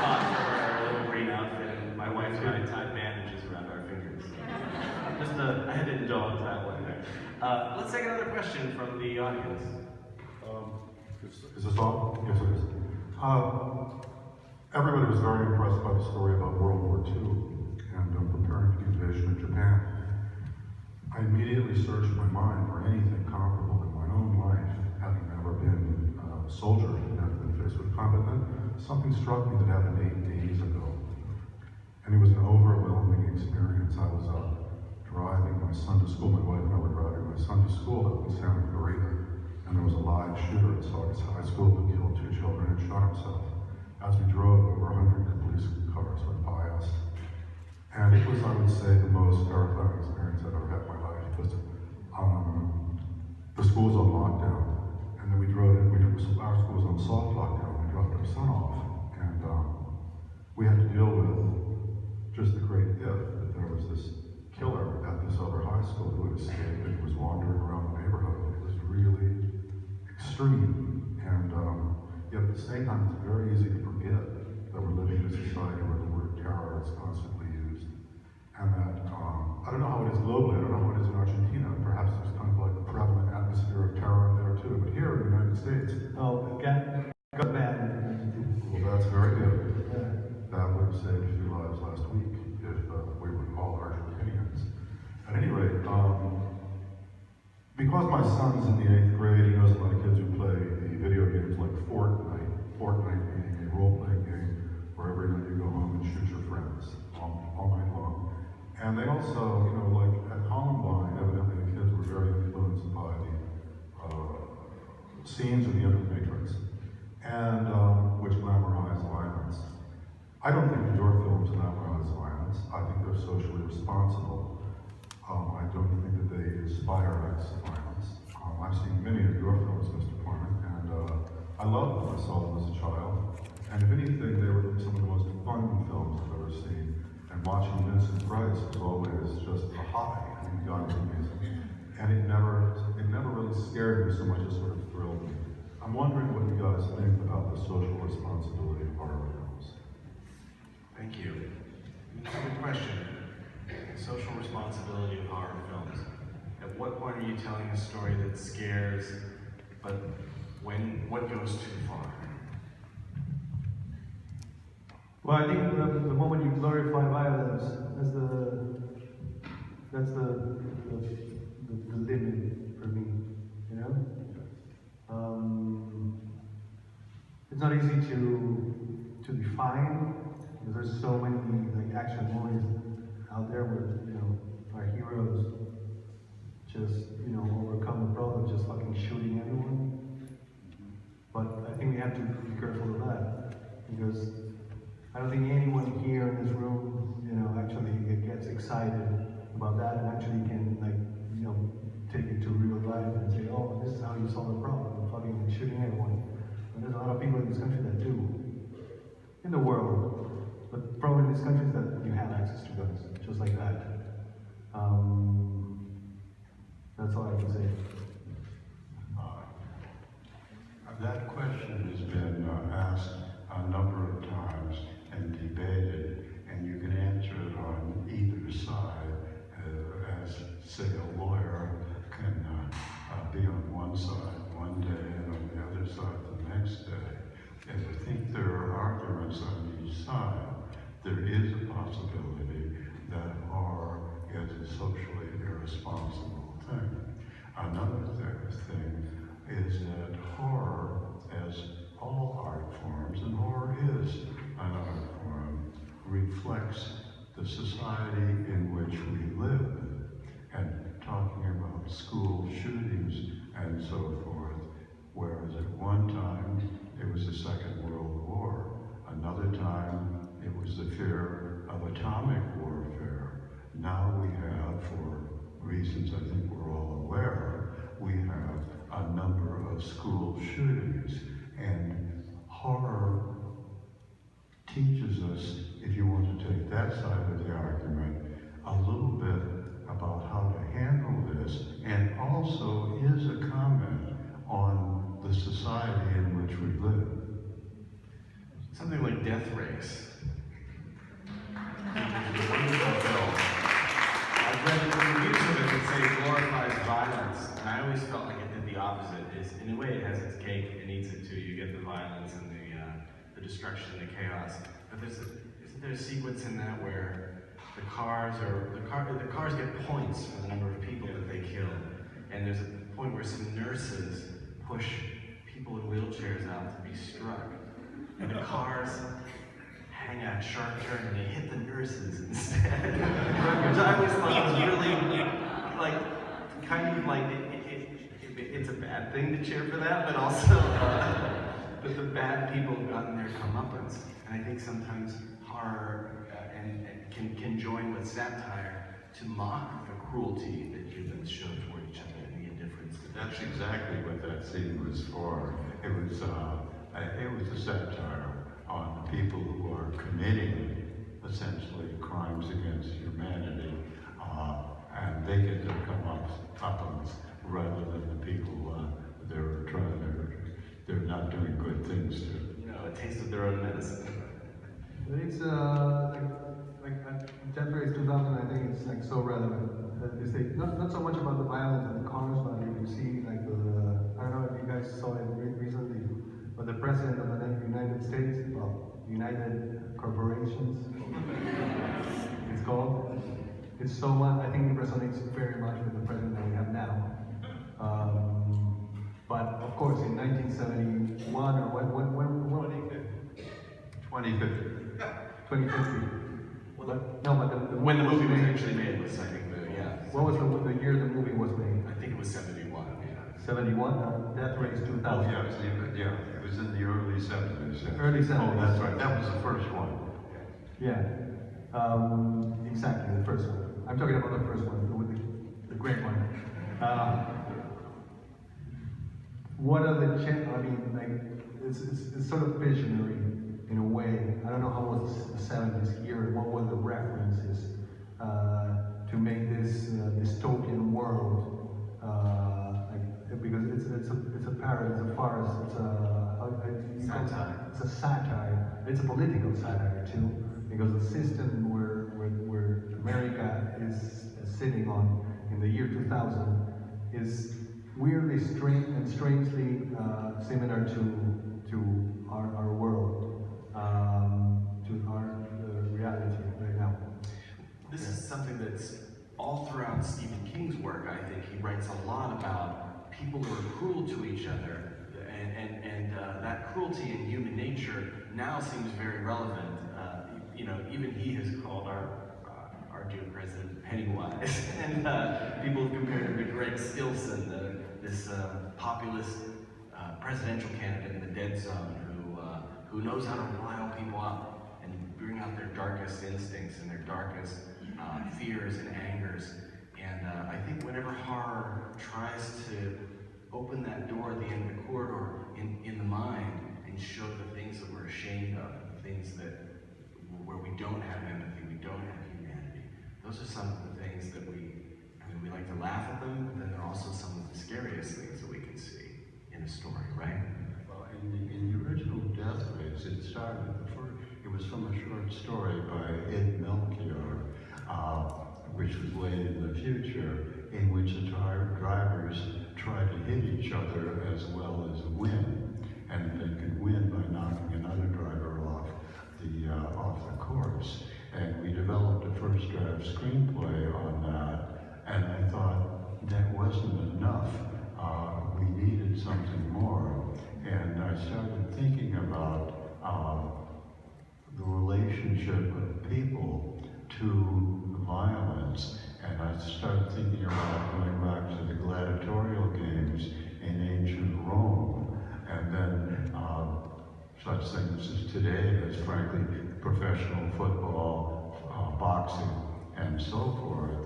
Fought for her little green outfit, and my wife and I tied bandages around our fingers. I had to indulge that one there. Let's take another question from the audience. Is this on? Yes, it is. Everybody was very impressed by the story about World War II and preparing for the invasion of Japan. I immediately searched my mind for anything comparable in my own life, having never been a soldier and never been faced with combat. Then something struck me that happened 8 days ago, and it was an overwhelming experience. I was driving my son to school. My wife and I were driving my son to school up in Santa Clarita, and there was a live shooter at Saugus High School who killed 2 children and shot himself. As we drove, over 100 police cars went by us. And it was, I would say, the most terrifying experience I've ever had in my life, because the school was on lockdown, and then we drove in, our school was on soft lockdown, we dropped our son off, and we had to deal with just the great gift that there was this killer at this other high school who had escaped and was wandering around the neighborhood. extreme. And yet at the same time, it's very easy to forget that we're living in a society where the word terror is constantly used. And that, I don't know how it is globally, I don't know how it is in Argentina, perhaps there's kind of like a prevalent atmosphere of terror there too, but here in the United States, Oh, got bad. well, that's very good. Yeah. That would have saved a few lives last week if we were all Argentinians. At any rate, because my son's in the 8th grade, he knows a lot of kids who play the video games like Fortnite. Fortnite being a role-playing game where every night you go home and shoot your friends all night long. And they also, you know, like at Columbine, evidently the kids were very influenced by the scenes of the Matrix, and which glamorize violence. I don't think that your films glamorize violence. I think they're socially responsible. I don't think that they inspire acts of violence. I've seen many of your films, Mr. Corman, and I loved them. I saw them as a child. And if anything, they were some of the most fun films I've ever seen. And watching Vincent Price was always just a high. I mean, God is amazing. And it never really scared me so much as sort of thrilled me. I'm wondering what you guys think about the social responsibility of horror films. Thank you. That's a good question. The social responsibility of horror films. At what point are you telling a story that scares, but what goes too far? Well, I think the moment you glorify violence, that's the limit for me, you know? It's not easy to define, because there's so many like action movies out there where, you know, our heroes just, you know, overcome the problem of just fucking shooting everyone. But I think we have to be careful of that, because I don't think anyone here in this room, you know, actually gets excited about that and actually can, like, you know, take it to real life and say, oh, this is how you solve the problem, fucking shooting everyone. And there's a lot of people in this country that do. In the world, but probably in these countries that you have access to guns, just like that. That's all I can say. That question has been asked a number of times and debated, and you can answer it on either side, as say a lawyer can be on one side one day and on the other side the next day. And I think there are arguments on each side. There is a possibility that horror is a socially irresponsible thing. Another thing is that horror, as all art forms, and horror is an art form, reflects the society in which we live. And talking about school shootings and so forth, whereas at one time it was the Second World War, another time it was the fear of atomic warfare. Now we have, for reasons I think we're all aware, we have a number of school shootings, and horror teaches us, if you want to take that side of the argument, a little bit about how to handle this, and also is a comment on the society in which we live. Something like Death Race. It's a wonderful film. I've read the reviews of it that say it glorifies violence, and I always felt like it did the opposite. In a way, it has its cake and eats it too. You get the violence and the destruction and the chaos. But isn't there a sequence in that where the cars get points for the number of people that they kill, and there's a point where some nurses push people in wheelchairs out to be struck, and the cars hang at a sharp turn and they hit the nurses instead. Which I always thought was really, like, kind of like, it's a bad thing to cheer for that, but also, but the bad people have gotten their comeuppance. And I think sometimes horror can join with satire to mock the cruelty that humans show toward each other and the indifference. That's exactly what that scene was for. It was a satire on people who are committing essentially crimes against humanity, and they get their comeuppance rather than the people they're not doing good things to. You know, a taste of their own medicine. But it's that phrase 2000, I think it's like so relevant. They say not so much about the violence of the cars, but if you see like I don't know if you guys saw it recently, but the president of the United States, well, United Corporations, it's called. It's so much. I think it resonates very much with the president that we have now. But of course, in 1971 or when 2050. 2050. But When the movie was actually made was, I think, what was the year the movie was made? I think it was 71, yeah. 71? Death Race 2000. Oh, it was in the early 70s. Yeah. Early 70s. Oh, that's right. That was the first one. Yeah. Exactly, the first one. I'm talking about the first one, the great one. What are the I mean, like, it's sort of visionary in a way. I don't know how was the 70s here, what were the references to make this dystopian world, because it's a parody, it's a farce, Satire. It's a satire. It's a political satire too, because the system where America is sitting on in the year 2000 is weirdly strange and strangely similar to our world, to our reality right now. This is something that's all throughout Stephen King's work. I think he writes a lot about people who are cruel to each other, and that cruelty in human nature now seems very relevant. You know, even he has called our dear president Pennywise, and people have compared him to Greg Stilson, this populist presidential candidate in the dead zone who knows how to rile people up and bring out their darkest instincts and their darkest fears and angers. And I think whenever horror tries to open that door at the end of the corridor in the mind and show the things that we're ashamed of, the things where we don't have empathy, we don't have humanity, those are some of the things that we like to laugh at them, but then they're also some of the scariest things that we can see in a story, right? Well, in the original Death Race, it was from a short story by Ed Melchior, which was way in the future, in which the drivers try to hit each other as well as win, and they could win by knocking another driver off the course. And we developed a first draft screenplay on that, and I thought that wasn't enough. We needed something more, and I started thinking about the relationship of people to violence, and I started thinking about going back to the gladiatorial games in ancient Rome, and then such things as today as, frankly, professional football, boxing, and so forth.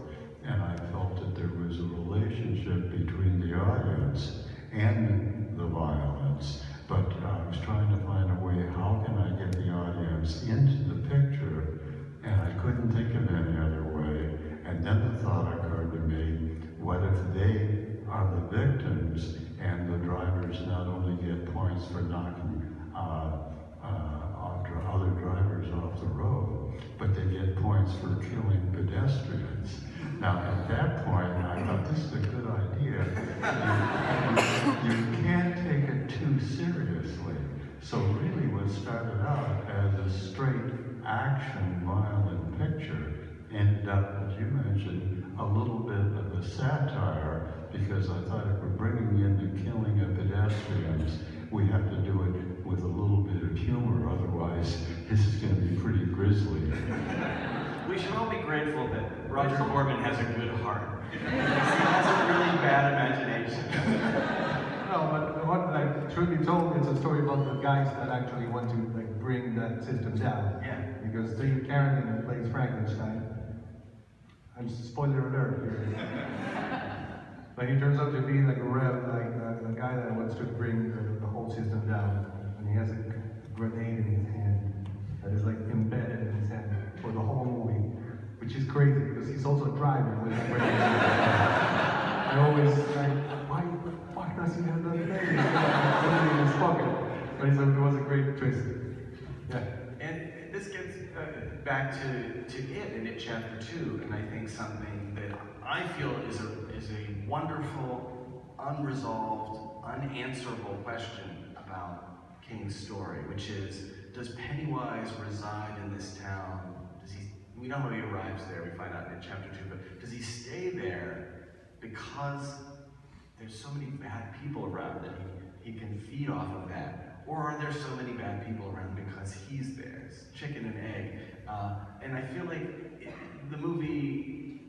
And I felt that there was a relationship between the audience and the violence, but I was trying to find a way, how can I get the audience into the picture, and I couldn't think of any other way. And then the thought occurred to me, what if they are the victims and the drivers not only get points for knocking other drivers off the road, but they get points for killing pedestrians. Now, at that point, I thought, this is a good idea. You can't take it too seriously. So really what started out as a straight action violent picture ended up, as you mentioned, a little bit of a satire, because I thought if we're bringing in the killing of pedestrians, we have to do it with a little bit of humor, otherwise this is going to be pretty grisly. We should all be grateful that Roger Corman has a good heart. He has a really bad imagination. No, but what, truth be told, it's a story about the guys that actually want to bring that system down. Yeah. Because Steve Carradine, who plays Frankenstein, I'm spoiler alert here. But he turns out to be like a guy that wants to bring the whole system down, and he has a grenade in his hand that is embedded in his hand for the whole movie, which is crazy because he's also a driver with a grenade. I always why does person you have done today? Something in his pocket. But it was a great twist. Yeah. And this gets back to it in it chapter 2, and I think something that I feel is a wonderful, unresolved, unanswerable question about King's story, which is, does Pennywise reside in this town? We know how he arrives there, we find out in chapter 2, but does he stay there because there's so many bad people around that he can feed off of that? Or are there so many bad people around because he's there? It's chicken and egg. And I feel like the movie,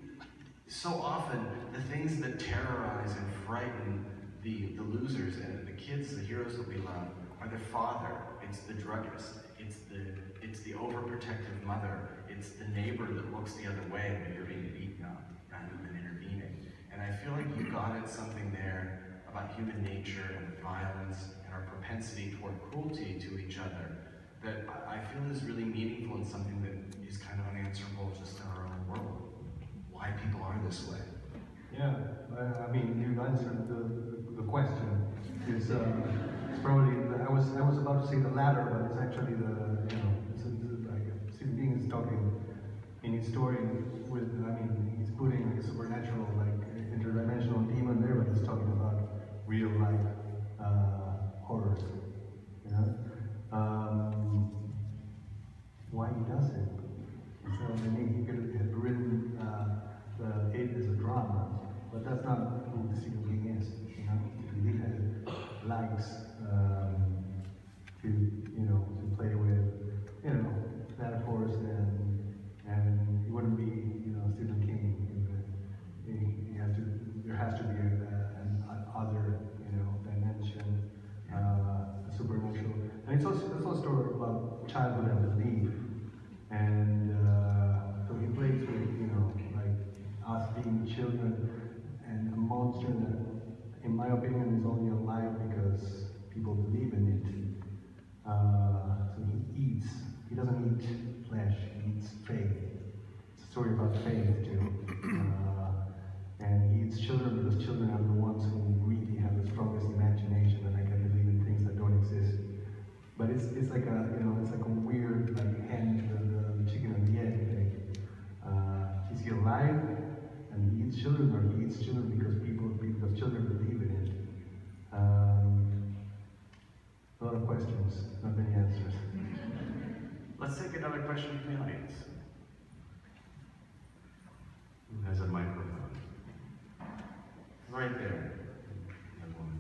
so often, the things that terrorize and frighten the losers and the kids, the heroes that we love, are their father, it's the druggist, it's the overprotective mother, it's the neighbor that looks the other way when you're being beaten up rather than intervening. And I feel like you got at something there about human nature and violence and our propensity toward cruelty to each other that I feel is really meaningful and something that is kind of unanswerable just in our own world. Why people are this way. Yeah, I mean, you answered the question. It's probably, I was about to say the latter, but it's actually it's like Stephen King is talking in his story with, I mean, he's putting like a supernatural, like interdimensional demon there, but he's talking about real life horrors, you know? Why he does it? So, I mean, he could have written it as a drama, but that's not who the Stephen King is, you know? He likes to play with, metaphors and he wouldn't be, Stephen King. There has to be an other, dimension, a supernatural. And it's also a story about childhood and belief. And so he plays with, like us being children and a monster that, in my opinion, is only alive because people believe in it. So he doesn't eat flesh, he eats faith. It's a story about faith too. And he eats children because children are the ones who really have the strongest imagination and I can believe in things that don't exist. But it's like a weird like hen, the chicken and the egg thing. Is he alive and he eats children, or he eats children because children believe in it? A lot of questions, not many answers. Let's take another question from the audience. Who has a microphone? Right there. Young woman.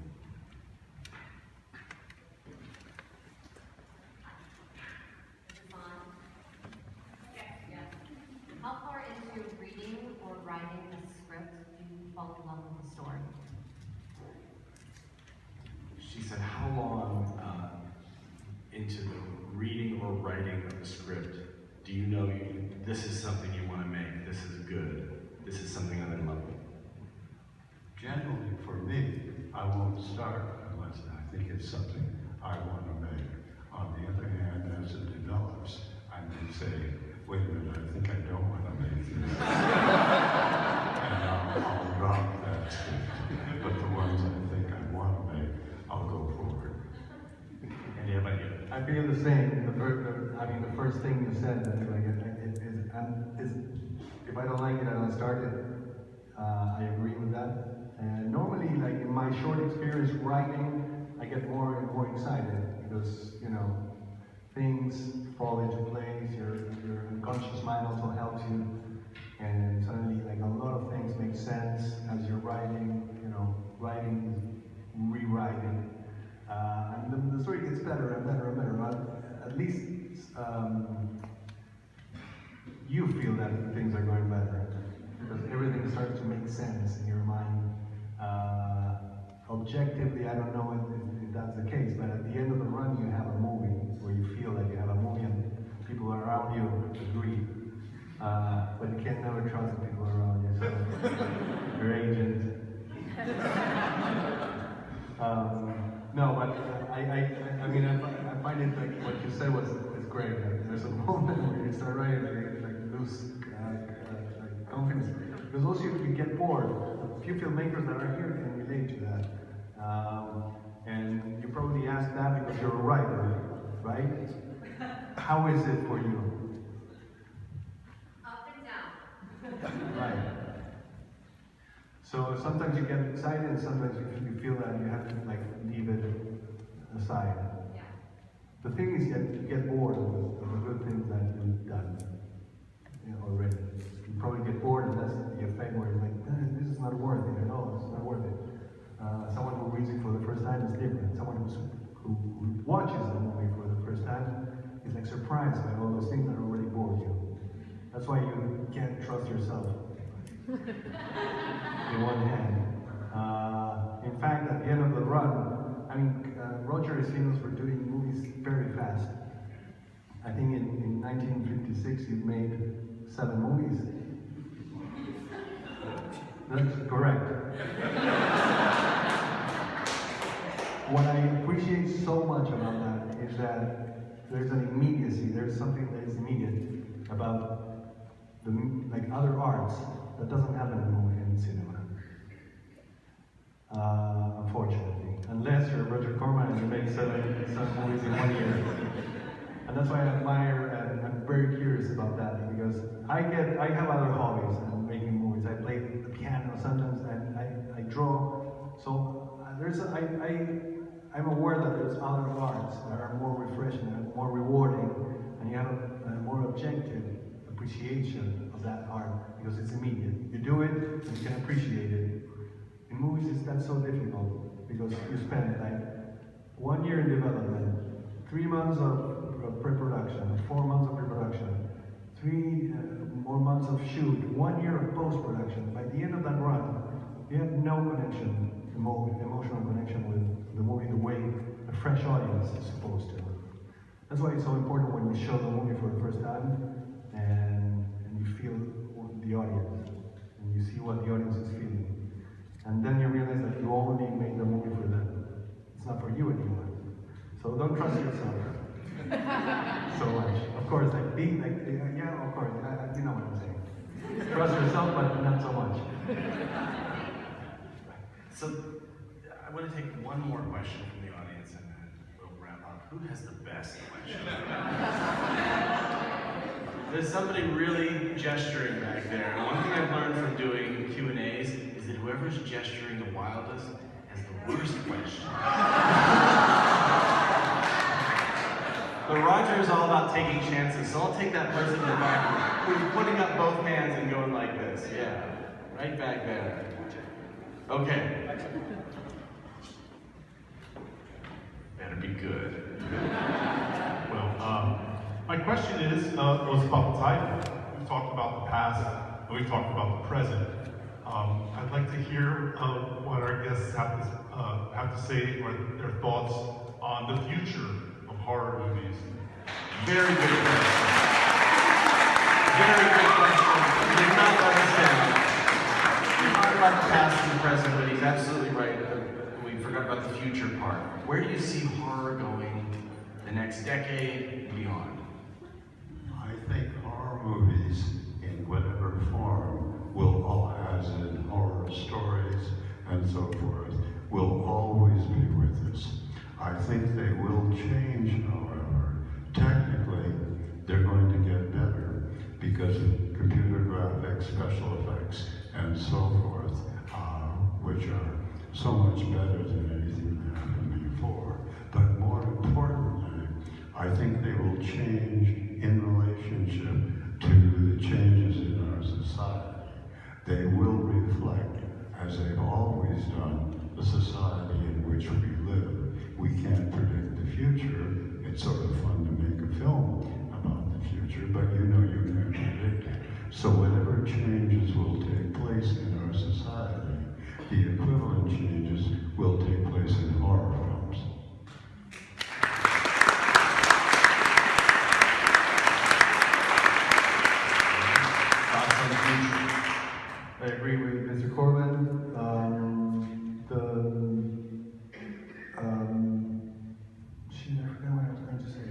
How far into reading or writing a script do you fall in love with the story? She said, how long into the reading or writing of the script do you know this is something you want to make, this is good, this is something I'm in love with? Generally, for me, I won't start unless I think it's something I want to make. On the other hand, as it develops, I may say, wait a minute, I think I don't want to make this. And I'll drop that script. But the ones I think I want to make, I'll go forward. And how about you? I feel the same. The first thing you said, that like, if I don't like it, I don't start it. I agree with that. And normally, like in my short experience writing, I get more and more excited because, things fall into place, your unconscious mind also helps you, and suddenly like a lot of things make sense as you're writing, writing is rewriting. And the story gets better and better and better, but at least you feel that things are going better because everything starts to make sense in your mind. Objectively, I don't know if that's the case, but at the end of the run, you have a movie where you feel like you have a movie and people around you agree. But you can never trust the people around you, so your agent. No, but I find it like what you said was great. Like, there's a moment where you start writing, like lose confidence. Because also you get bored. A few filmmakers that are here can relate to that. And you probably asked that because you're a writer, right? How is it for you? Up and down. Right. So sometimes you get excited, and sometimes you feel that you have to like leave it aside. Yeah. The thing is, you get bored of the good things that you've done, already. You probably get bored, and that's the effect where you're like, this is not worth it at all. It's not worth it. Someone who reads it for the first time is different. Someone who watches the movie for the first time is like surprised by all those things that already bored you. That's why you can't trust yourself. In one hand. In fact, at the end of the run, I mean, Roger is famous for doing movies very fast. I think in 1956 he made 7 movies. That's correct. What I appreciate so much about that is that there's an immediacy, there's something that is immediate about like other arts that doesn't happen in cinema. Unfortunately. Unless you're Roger Corman and you make seven movies in 1 year. And that's why I admire and I'm very curious about that because I have other hobbies than making movies. I play the piano sometimes and I draw. So I'm aware that there's other arts that are more refreshing and more rewarding and you have a more objective appreciation of that art because it's immediate. You do it and you can appreciate it. In movies, that's so difficult because you spend like 1 year in development, 3 months of pre-production, 4 months of pre-production, 3 more months of shoot, 1 year of post-production. By the end of that run, you have no connection, emotional connection with the movie the way a fresh audience is supposed to. That's why it's so important when you show the movie for the first time and you feel the audience and you see what the audience is feeling. And then you realize that you only made the movie for them. It's not for you anymore. So don't trust yourself so much. Of course, yeah, of course, you know what I'm saying. Trust yourself, but not so much. So I want to take one more question from the audience and then we'll wrap up. Who has the best question? There's somebody really gesturing back there. And one thing I've learned from doing Q&As is that whoever's gesturing the wildest has the worst question. But Roger is all about taking chances, so I'll take that person in the back who's putting up both hands and going like this. Yeah, right back there. Okay. Better be good. Well, my question was about the title. We talked about the past, and we talked about the present. I'd like to hear what our guests have to say, or their thoughts on the future of horror movies. Very good question. Very good question. He did not let us down. We talked about the past and the present, but he's absolutely right. We forgot about the future part. Where do you see horror going the next decade and beyond? I think horror movies, in whatever form, will all, as in horror stories and so forth, will always be with us. I think they will change, however. Technically, they're going to get better because of computer graphics, special effects, and so forth, which are so much better than anything that happened before. But more importantly, I think they will change in relationship to the changes in our society. They will reflect, as they've always done, the society in which we live. We can't predict the future. It's sort of fun to make a film about the future, but you know you can't predict it. So whatever changes will take place in our society, the equivalent changes will take place in horror films. I agree with Mr. Corman. I forgot what I was going to say.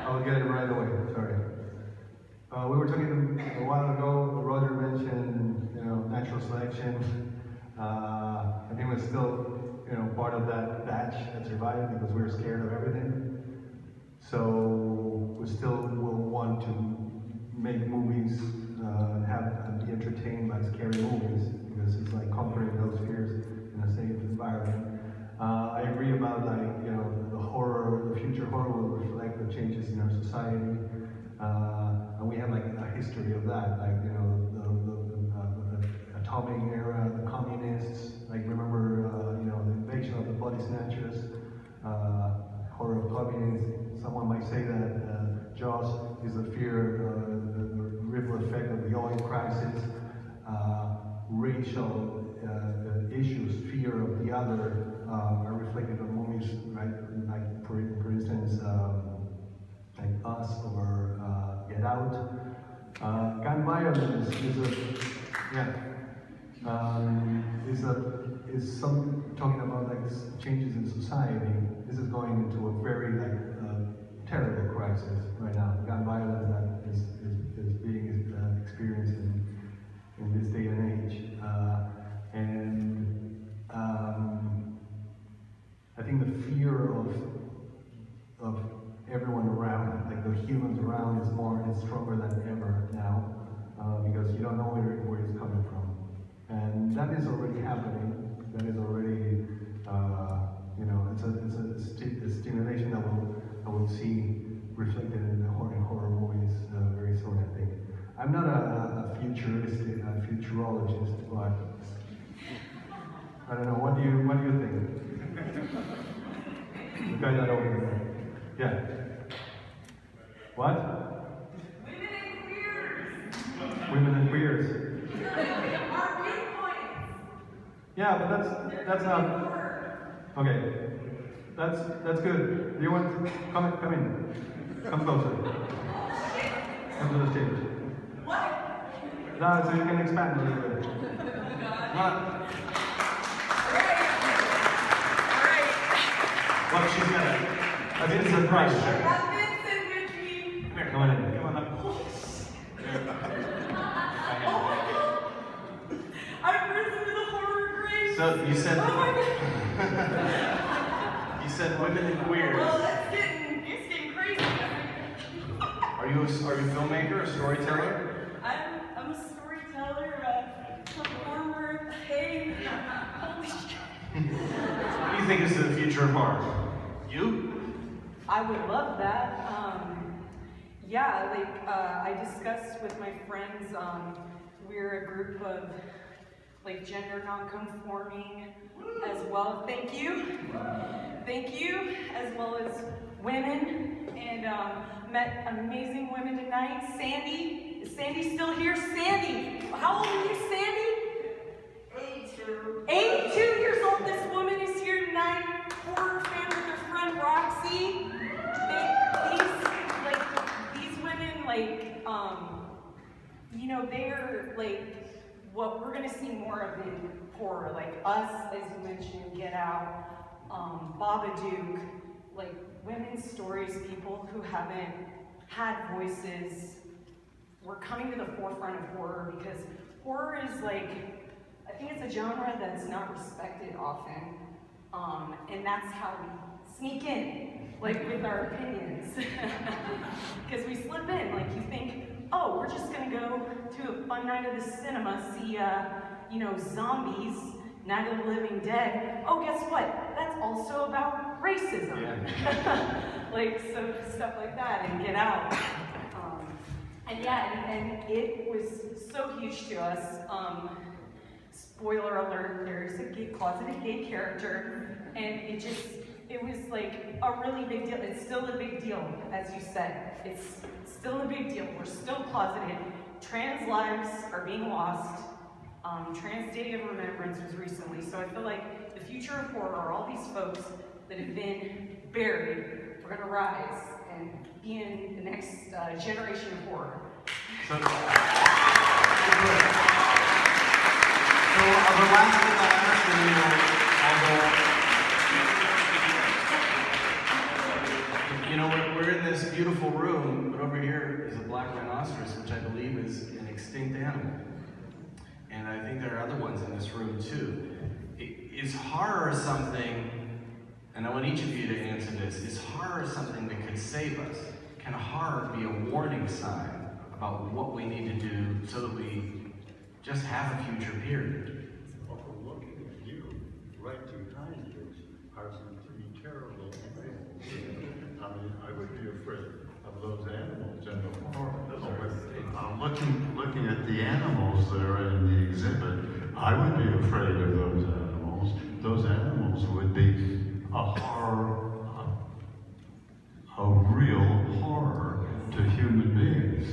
I'll get it right away, sorry. We were talking a while ago, Roger mentioned, natural selection. I think we're still of that batch that survived because we were scared of everything. So we still will want to make movies and be entertained by scary movies because it's like conquering those fears in a safe environment. I agree about the horror, the future horror will reflect the changes in our society, and we have like a history of that, the atomic era, the communists, remember the invasion of the body snatchers, horror of communists. Someone might say that Jaws is the fear, the ripple effect of the oil crisis, racial issues, fear of the other are reflected in movies, right? Like for instance, like Us or Get Out. Gun violence is some talking about changes in society. This is going into a very terrible crisis right now. Gun violence that is being experienced in this day and age. I think the fear of everyone around, like the humans around, is stronger than ever now, because you don't know where it's coming from, and that is already happening. That is already, it's a stimulation that we'll see reflected in the horror movies very soon, I think. I'm not a futurologist, but I don't know. What do you think? The guy that over there. Yeah. What? Women and queers. Our viewpoints. Yeah, but that's not. Okay. That's good. Do you want to come in? Come closer. Come to the stage. What? No, so you can expand a little bit. Look, she's got a I think it's a surprise. I got Vincent with me. Come here, Come on in. Come on up. I've risen to the horror grave. So you said Oh my God. you said women and queers. Well, it's getting crazy. Are you a filmmaker, a storyteller? I'm a storyteller, a performer, hey, holy shit. What do you think is the future of art? You? I would love that. I discussed with my friends, we're a group of gender non-conforming as well. Thank you, as well as women, and met amazing women tonight. Sandy, is Sandy still here? Sandy, how old are you, Sandy? 82. 82 years old. This woman is here tonight. Horror fan with her friend Roxy. These women, they're what we're gonna see more of in horror, like Us, as you mentioned, Get Out, Babadook, women's stories, people who haven't had voices. We're coming to the forefront of horror because horror is I think it's a genre that's not respected often, and that's how we sneak in, with our opinions, because we slip in. You think, oh, we're just gonna go to a fun night of the cinema, see, zombies, Night of the Living Dead. Oh, guess what? That's also about racism. Yeah. So stuff like that, and Get Out. And it was so huge to us. Spoiler alert, there's a closeted gay character, and it was a really big deal. It's still a big deal, as you said. It's still a big deal. We're still closeted. Trans lives are being lost. Trans Day of Remembrance was recently, so I feel like the future of horror are all these folks that have been buried. We're gonna rise and be in the next generation of horror. So the last thing I'll ask we're in this beautiful room, but over here is a black rhinoceros, which I believe is an extinct animal. And I think there are other ones in this room too. Is horror something and I want each of you to answer this, is horror something that could save us? Can horror be a warning sign about what we need to do so that we just have a future period? Well, looking at you, right behind you, are some pretty terrible things. I mean, I would be afraid of those animals in the forest. Looking at the animals that are in the exhibit, I would be afraid of those animals. Those animals would be a horror, a real horror to human beings.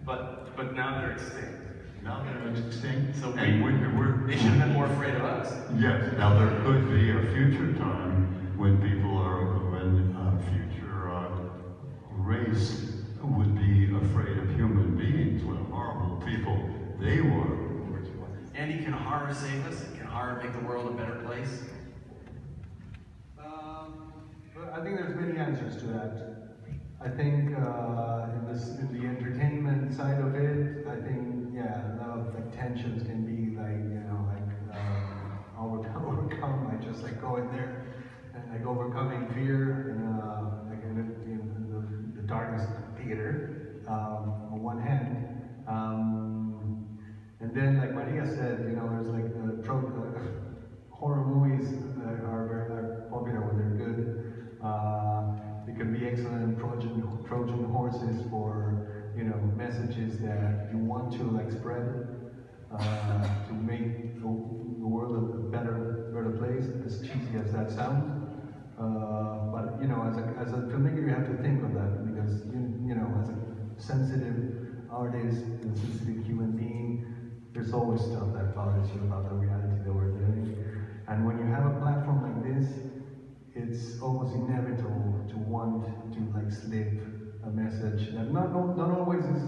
But now they're extinct. Now they're extinct, So and we're they should have been more afraid of us. yes. Now there could be a future time when people are, when future race would be afraid of human beings, what horrible people they were. Andy, can horror save us? Can horror make the world a better place? Well, I think there's many answers to that. I think in the entertainment side of it, I think a lot of like tensions can be overcome by just like going there and like overcoming fear and like in the darkness theater on one hand. And then, like Maria said, there's like horror movies that are very popular when they're good. They can be excellent Trojan horses for messages that you want to like spread to make the world a better place. As cheesy as that sounds, but as a filmmaker, you have to think of that because as a sensitive artist, a sensitive human being, there's always stuff that bothers you about the reality that we're living. And when you have a platform like this, it's almost inevitable to want to like slip a message that not always is